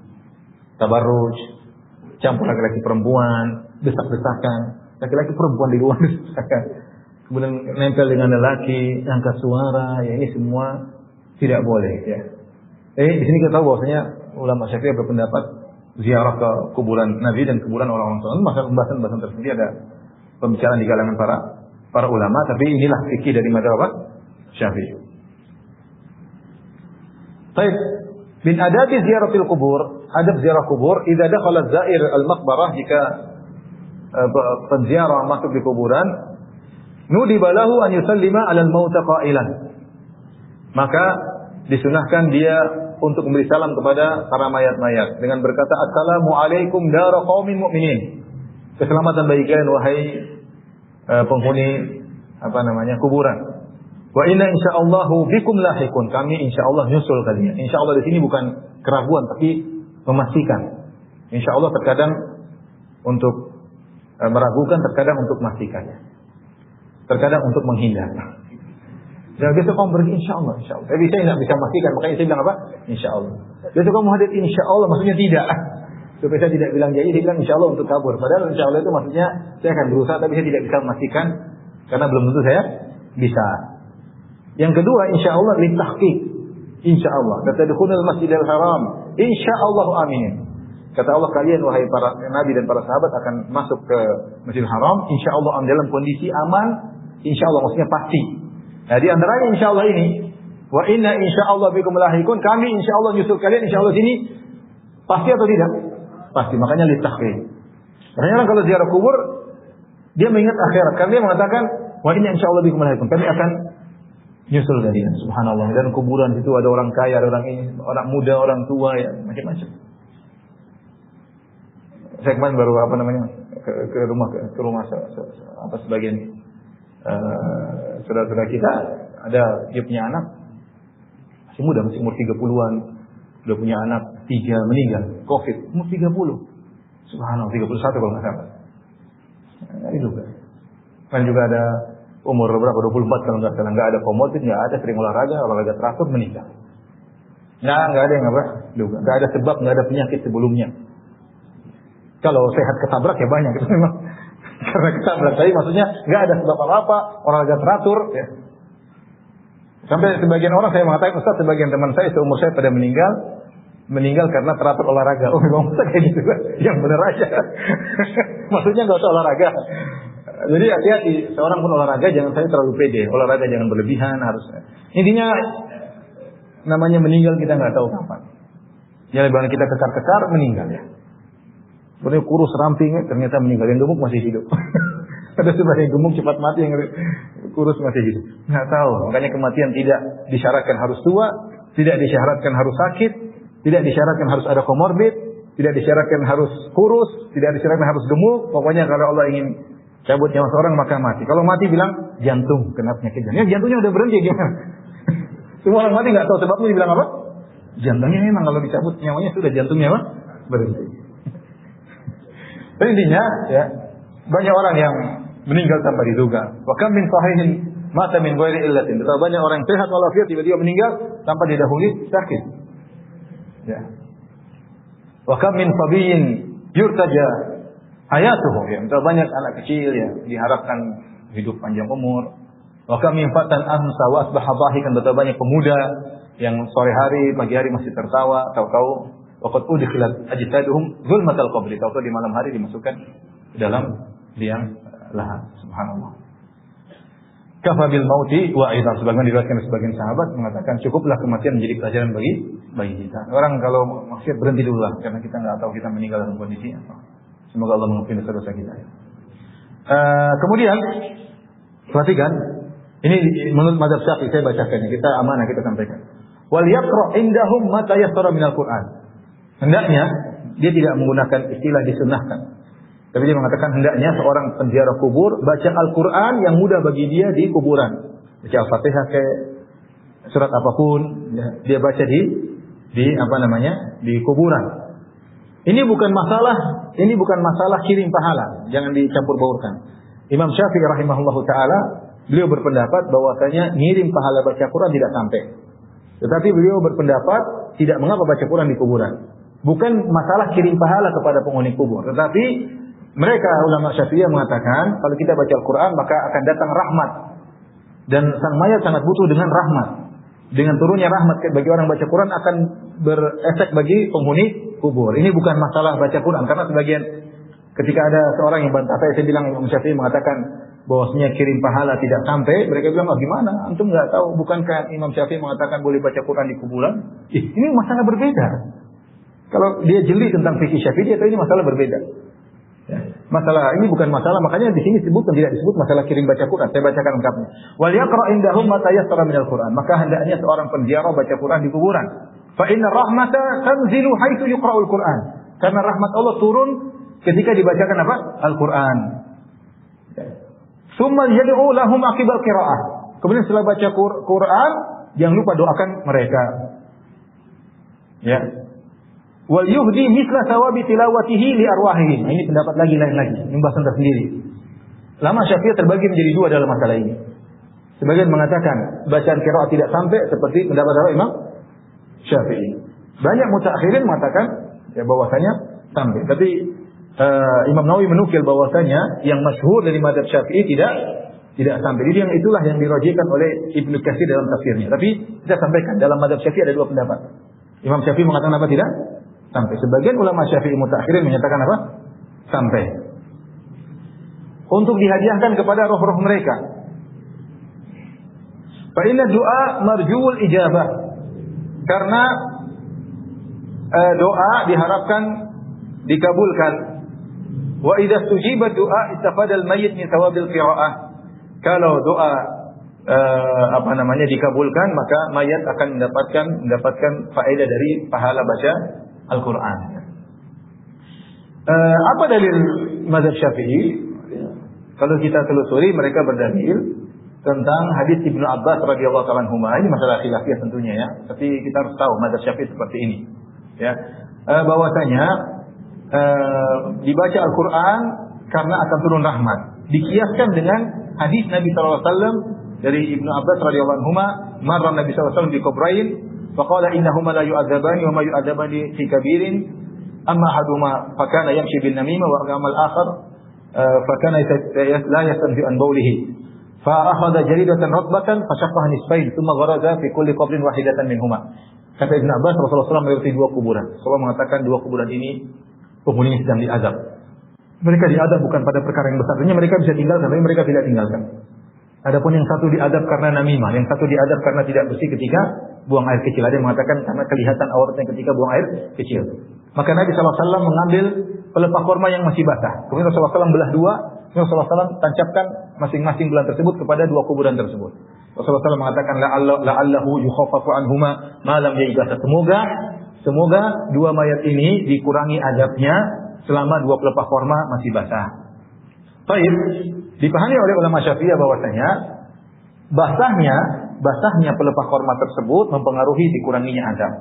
Tabarruj, campur laki-laki perempuan, desak-desakan, laki-laki perempuan di luar desakan. Kemudian nempel dengan lelaki, angkat suara, ya ini semua tidak boleh ya. Di sini kita tahu bahwasanya ulama Syafi'i berpendapat ziarah ke kuburan Nabi dan kuburan orang-orang saleh, maka pembahasan tersendiri, ada pembicaraan di kalangan para ulama, tapi inilah fikih dari mazhab Syafi'i. Baik, min adati ziyaratil kubur, adab ziarah kubur, idza dakhala az-za'ir al-maqbarah, jika penziarah masuk di kuburan, nudiba lahu an yusallima 'alal mauta qailan. Maka disunahkan dia untuk memberi salam kepada para mayat-mayat dengan berkata, assalamu alaikum dara qaumin mu'minin. Keselamatan bagi kalian wahai penghuni kuburan. Wa inna insyaallahu bikum lahiqun. Kami insyaallah nyusul kalian. Insyaallah di sini bukan keraguan tapi memastikan. Insyaallah terkadang untuk meragukan, terkadang untuk memastikannya. Terkadang untuk menghindar. Dan besok kamu pergi insyaallah, insyaallah. Tapi saya tidak bisa memastikan, makanya saya bilang apa? Insyaallah. Besok kamu hadir insyaallah, maksudnya tidak. Supaya saya tidak bilang jadi, dia bilang insyaallah untuk kabur. Padahal insyaallah itu maksudnya saya akan berusaha, tapi saya tidak bisa memastikan karena belum tentu saya bisa. Yang kedua, insyaallah litahqiq. Insyaallah. Tadkhulul Masjidil Haram. Insyaallah aminin. Kata Allah, kalian wahai para nabi dan para sahabat akan masuk ke Masjidil Haram insyaallah dalam kondisi aman. Insyaallah maksudnya pasti. Nah, di antaranya insyaallah ini, wa inna insyaallah bikum lahiqun, kami insyaallah nyusul kalian insyaallah sini, pasti atau tidak? Pasti, makanya litahqiq. Karena kalau ziarah kubur dia mengingat akhirat, karena dia mengatakan wa inna insyaallah bikum lahiqun, kami akan nyusul kalian. Subhanallah, dan kuburan itu ada orang kaya, ada orang ini, orang muda, orang tua, ya macam-macam. Saya kemarin baru ke rumah sebagian saudara-saudara kita, ada dia punya anak masih muda, masih umur 30-an, udah punya anak 3 meninggal Covid, umur 30. Subhanallah, 31 kalau nggak salah. Itu kan. Dan juga ada umur berapa, 24 kalau nggak salah, nggak ada komorbid, nggak ada, sering olahraga teratur, meninggal. Nggak ada yang nggak ada sebab, nggak ada penyakit sebelumnya. Kalau sehat ketabrak ya banyak itu memang. Karena ketabrak tadi maksudnya nggak ada sebab apa-apa, olahraga teratur. Ya. Sampai sebagian orang saya mengatakan, Ustaz, sebagian teman saya seumur saya pada meninggal karena teratur olahraga. Oh, memang kayak gitu kan? Yang benar aja. Maksudnya nggak usah olahraga. Jadi hati-hati, seorang pun olahraga jangan saya terlalu pede. Olahraga jangan berlebihan, harus. Intinya namanya meninggal kita nggak tahu kapan. Jadi bahkan kita kekar-kekar meninggal ya. Benar kurus ramping ternyata meninggal, yang gemuk masih hidup. Ada sebagian gemuk cepat mati, yang kurus masih hidup. Nggak tahu. Makanya kematian tidak disyaratkan harus tua, tidak disyaratkan harus sakit, tidak disyaratkan harus ada komorbid, tidak disyaratkan harus kurus, tidak disyaratkan harus gemuk. Pokoknya kalau Allah ingin cabut nyawa seorang maka mati. Kalau mati bilang jantung, kena penyakit jantung. Ya, jantungnya udah berhenti gimana? Semua orang mati nggak tahu sebabnya, dibilang apa? Jantungnya memang kalau dicabut nyawanya sudah jantungnya apa? Berhenti. Tapi intinya ya, banyak orang yang meninggal tanpa diduga. Wa kam min sahihin mata min ghairi illatin. Betapa banyak orang sehat walafiat tiba-tiba meninggal tanpa didahului sakit. Ya. Wa kam min sabiyyin yurtaja hayatuhu. Ya, betapa banyak anak kecil ya diharapkan hidup panjang umur. Wa kam min fatan amsa wa asbaha dhahikan. Betapa banyak pemuda yang sore hari, pagi hari masih tertawa, tahu-tahu waqad udkhilat ajsaduhum zulmatal qabri. Tahu-tahu di malam hari dimasukkan ke dalam liang lahat. Subhanallah. Kafa bil mauti wa aidan, sebagaimana diriwayatkan sebagian sahabat mengatakan cukuplah kematian menjadi pelajaran bagi kita. Orang kalau maksiat berhenti dulu lah, karena kita nggak tahu kita meninggal dalam kondisi apa. Semoga Allah mengampuni dosa-dosa kita. Kemudian perhatikan, ini menurut mazhab Syafi'i, saya bacakan, kita amanah kita sampaikan. Wal yaqra indahum ma tayassara minal Qur'an. Hendaknya dia tidak menggunakan istilah disunahkan. Tapi dia mengatakan hendaknya seorang penziarah kubur baca Al-Qur'an yang mudah bagi dia di kuburan. Baca Al-Fatihah ke surat apapun, ya, dia baca di apa namanya? Di kuburan. Ini bukan masalah kirim pahala, jangan dicampur baurkan. Imam Syafi'i rahimahullahu taala beliau berpendapat bahwasanya ngirim pahala baca Quran tidak sampai. Tetapi beliau berpendapat tidak mengapa baca Quran di kuburan. Bukan masalah kirim pahala kepada penghuni kubur, tetapi mereka ulama Syafi'iyah mengatakan kalau kita baca Al-Quran maka akan datang rahmat, dan sang mayat sangat butuh dengan rahmat. Dengan turunnya rahmat bagi orang baca Quran akan berefek bagi penghuni kubur. Ini bukan masalah baca Quran, karena sebagian ketika ada seorang yang bantah saya bilang Imam Syafi'i mengatakan bahwasanya kirim pahala tidak sampai, mereka bilang gimana? Antum nggak tahu, bukankah Imam Syafi'i mengatakan boleh baca Quran di kuburan? Ini masalah berbeda. Kalau dia jeli tentang fikih Syafi'i, dia tahu ini masalah berbeda. Ya. Masalah ini bukan masalah, makanya di sini disebutkan tidak disebut masalah kirim baca Quran. Saya bacakan lengkapnya. Wal yaqra indahum ma tayassara minal Quran. Maka hendaknya seorang penziarah baca Quran di kuburan. Fa inna rahmata tanzilu haitsu yuqra'ul Quran. Karena rahmat Allah turun ketika dibacakan apa? Al-Quran. Tsumma yad'u lahum aqibal qira'ah. Kemudian setelah baca Quran, jangan lupa doakan mereka. Ya. Wal yuhdi misla sawabi tilawatihi li arwahihim. Ini pendapat lain lagi. Ini bahasan tersendiri. Lama Syafi'i terbagi menjadi dua dalam masalah ini. Sebagian mengatakan bacaan qiraat tidak sampai seperti pendapat Imam Syafi'i. Banyak mutaakhirin mengatakan ya bahwasanya sampai. Tapi Imam Nawawi menukil bahwasanya yang masyhur dari mazhab Syafi'i tidak sampai. Jadi yang itulah yang dirajihkan oleh Ibnu Katsir dalam tafsirnya. Tapi kita sampaikan dalam mazhab Syafi'i ada dua pendapat. Imam Syafi'i mengatakan apa? Tidak sampai. Sebagian ulama Syafi'i mutaakhirin menyatakan apa? Sampai. Untuk dihadiahkan kepada roh-roh mereka. Fa inna du'a marjuul ijabah. Karena doa diharapkan dikabulkan. Wa idza stujiba du'a istafada al-mayyit min thawabil qira'ah. Kalau doa dikabulkan, maka mayat akan mendapatkan faedah dari pahala baca Al-Quran. Apa dalil mazhab Syafi'i? Kalau kita telusuri, mereka berdalil tentang hadis Ibnu Abbas radhiyallahu ta'ala anhuma. Ini masalah khilafiyah tentunya ya, tapi kita harus tahu mazhab Syafi'i seperti ini. Ya, bahwasanya dibaca Al-Quran karena akan turun rahmat. Dikiaskan dengan hadis Nabi SAW dari Ibnu Abbas radhiyallahu anhuma, marra Nabi SAW di kubrain, faqala innahuma la yu'adzabani wa ma yu'adzabani fi kabirin, amma ahaduma fakana yamshi bin namimah wa amal akhar fakana la yastanzi an baulihi. Fa akhadha jaridatan ratbatan fashaqqaha nisfain thumma gharaza fi kulli qabrin wahidatan minhuma. Kata Ibnu Abbas, Rasulullah SAW melewati 2 kuburan. Rasulullah mengatakan 2 kuburan ini penghuninya sedang diazab. Mereka diazab bukan pada perkara yang besar. Artinya mereka bisa tinggalkan, tapi mereka tidak tinggalkan. Adapun yang satu diazab karena namimah, yang satu diazab karena tidak bersih ketika buang air kecil. Ada yang mengatakan karena kelihatan auratnya ketika buang air kecil. Maka Nabi SAW mengambil pelepah korma yang masih basah. Kemudian Rasulullah SAW belah 2. Rasulullah SAW tancapkan masing-masing belah tersebut kepada 2 kuburan tersebut. Rasulullah SAW mengatakan la'allahu yukhaffafu anhuma ma lam yaibasa. Semoga 2 mayat ini dikurangi azabnya selama 2 pelepah korma masih basah. Baik, dipahami oleh ulama Syafi'iyah bahwasanya basahnya pelepah korma tersebut mempengaruhi dikuranginya azab.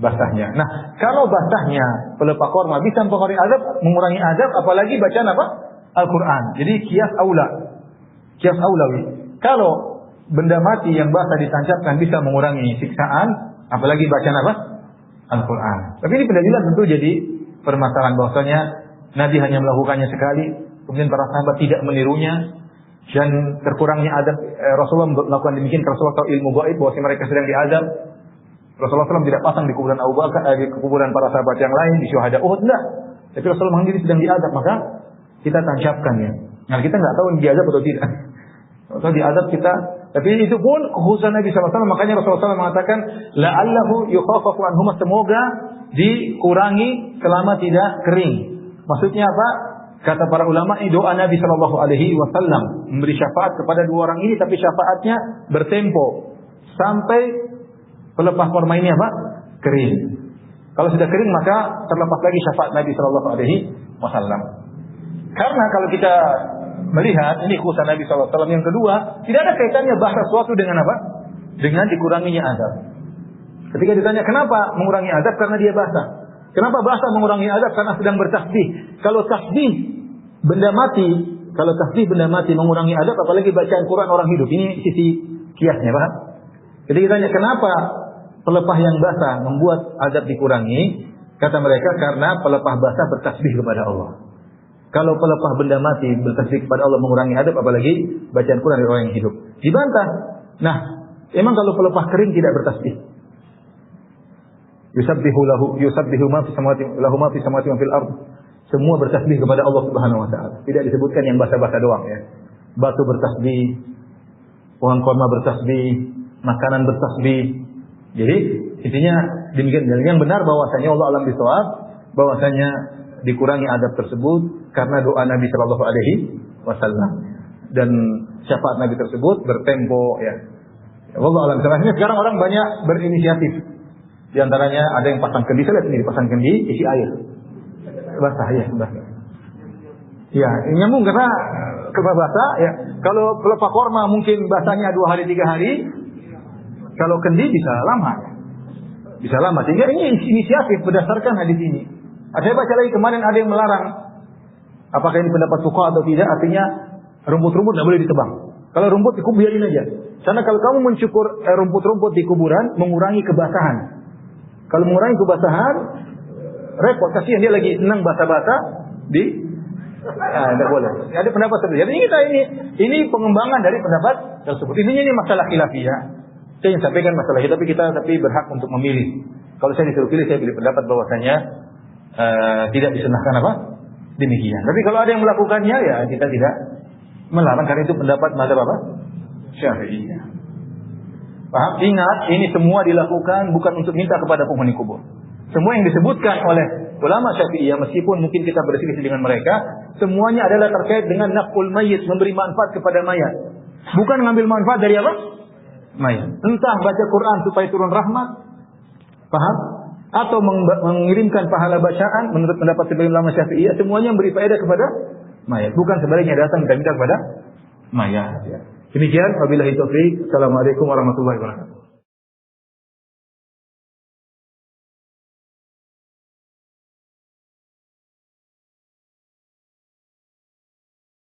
Basahnya. Nah, kalau basahnya pelepah korma bisa mempengaruhi azab, mengurangi azab, apalagi bacaan apa? Al-Quran. Jadi kias aulawi. Kalau benda mati yang basah ditancapkan bisa mengurangi siksaan, apalagi bacaan apa? Al-Quran. Tapi ini pendalilan tentu jadi permasalahan bahwasanya Nabi hanya melakukannya sekali, kemudian para sahabat tidak menirunya, dan terkurangnya adab. Rasulullah melakukan demikian karena Rasulullah tahu ilmu gaib bahwa mereka sedang diazab. Rasulullah SAW tidak pasang di kuburan Abu Bakar, di kuburan para sahabat yang lain, di syuhada Uhud, enggak. Tapi Rasulullah sendiri sedang diazab, maka kita tancapkan ya. Nah, kita nggak tahu diazab atau tidak. Kalau diazab kita, tapi itu pun kekhususan Nabi SAW. Makanya Rasulullah SAW mengatakan, la'allahu yukhaffafu anhuma, semoga dikurangi selama tidak kering. Maksudnya apa? Kata para ulama, doa Nabi SAW memberi syafaat kepada 2 orang ini, tapi syafaatnya bertempo sampai pelepah korma ini apa? Kering. Kalau sudah kering maka terlepas lagi syafaat Nabi SAW. Karena kalau kita melihat ini khusus Nabi SAW yang kedua, tidak ada kaitannya bahasa sesuatu dengan apa? Dengan dikuranginya azab. Ketika ditanya kenapa mengurangi azab, karena dia basah. Kenapa basah mengurangi azab? Karena sedang bertasbih. Kalau tasbih benda mati mengurangi azab, apalagi bacaan Quran orang hidup. Ini sisi kiasnya, paham? Jadi ditanya kenapa pelepah yang basah membuat azab dikurangi? Kata mereka karena pelepah basah bertasbih kepada Allah. Kalau pelepah benda mati bertasbih kepada Allah mengurangi adab, apalagi bacaan Quran dari orang yang hidup. Dibantah. Nah, emang kalau pelepah kering tidak bertasbih? Yusabbihu ma fi samawati wa fil ard. Semua bertasbih kepada Allah Subhanahu wa taala. Tidak disebutkan yang basah-basah doang ya. Batu bertasbih, pohon kurma bertasbih, makanan bertasbih. Jadi intinya demikian. Dan yang benar bahwasanya Allah alam bisawab, bahwasanya dikurangi adab tersebut karena doa Nabi Shallallahu Alaihi Wasallam dan syafaat Nabi tersebut bertempo ya. Allah alam bisawab. Sekarang orang banyak berinisiatif. Di antaranya ada yang pasang kendi, saya lihat ini pasang kendi isi air. Basah ya, basah. Ya, nyambung karena basah ya. Kalau pelepah korma mungkin basahnya 2 hari 3 hari. Kalau kendi bisa lama. Bisa lama. Sehingga ini inisiatif berdasarkan hadis ini. Saya baca lagi kemarin ada yang melarang. Apakah ini pendapat fuqaha atau tidak? Artinya rumput-rumput tidak boleh ditebang. Kalau rumput biarin aja. Karena kalau kamu mencukur rumput-rumput di kuburan mengurangi kebasahan. Kalau mengurangi kebasahan repot, kasihan dia lagi senang basah-basah tidak boleh. Ada pendapat seperti itu. Jadi ini pengembangan dari pendapat tersebut. Ini masalah khilafiyah. Saya yang sampaikan masalah itu, tapi berhak untuk memilih. Kalau saya disuruh pilih, saya pilih pendapat bahwasanya tidak disunahkan apa? Demikian. Tapi kalau ada yang melakukannya, ya kita tidak melarang karena itu pendapat mazhab apa? Syafi'iyah. Paham? Ingat, ini semua dilakukan bukan untuk minta kepada penghuni kubur. Semua yang disebutkan oleh ulama Syafi'iyah, meskipun mungkin kita berselisih dengan mereka, semuanya adalah terkait dengan naf'ul mayyit, memberi manfaat kepada mayat. Bukan mengambil manfaat dari apa? Mayat. Entah baca Quran supaya turun rahmat, paham? Atau mengirimkan pahala bacaan menurut pendapat sebagian ulama Syafi'iyah, semuanya memberi faedah kepada mayat. Bukan sebaliknya datang minta kepada mayat. Demikian, wabillahi taufiq. Assalamualaikum warahmatullahi wabarakatuh.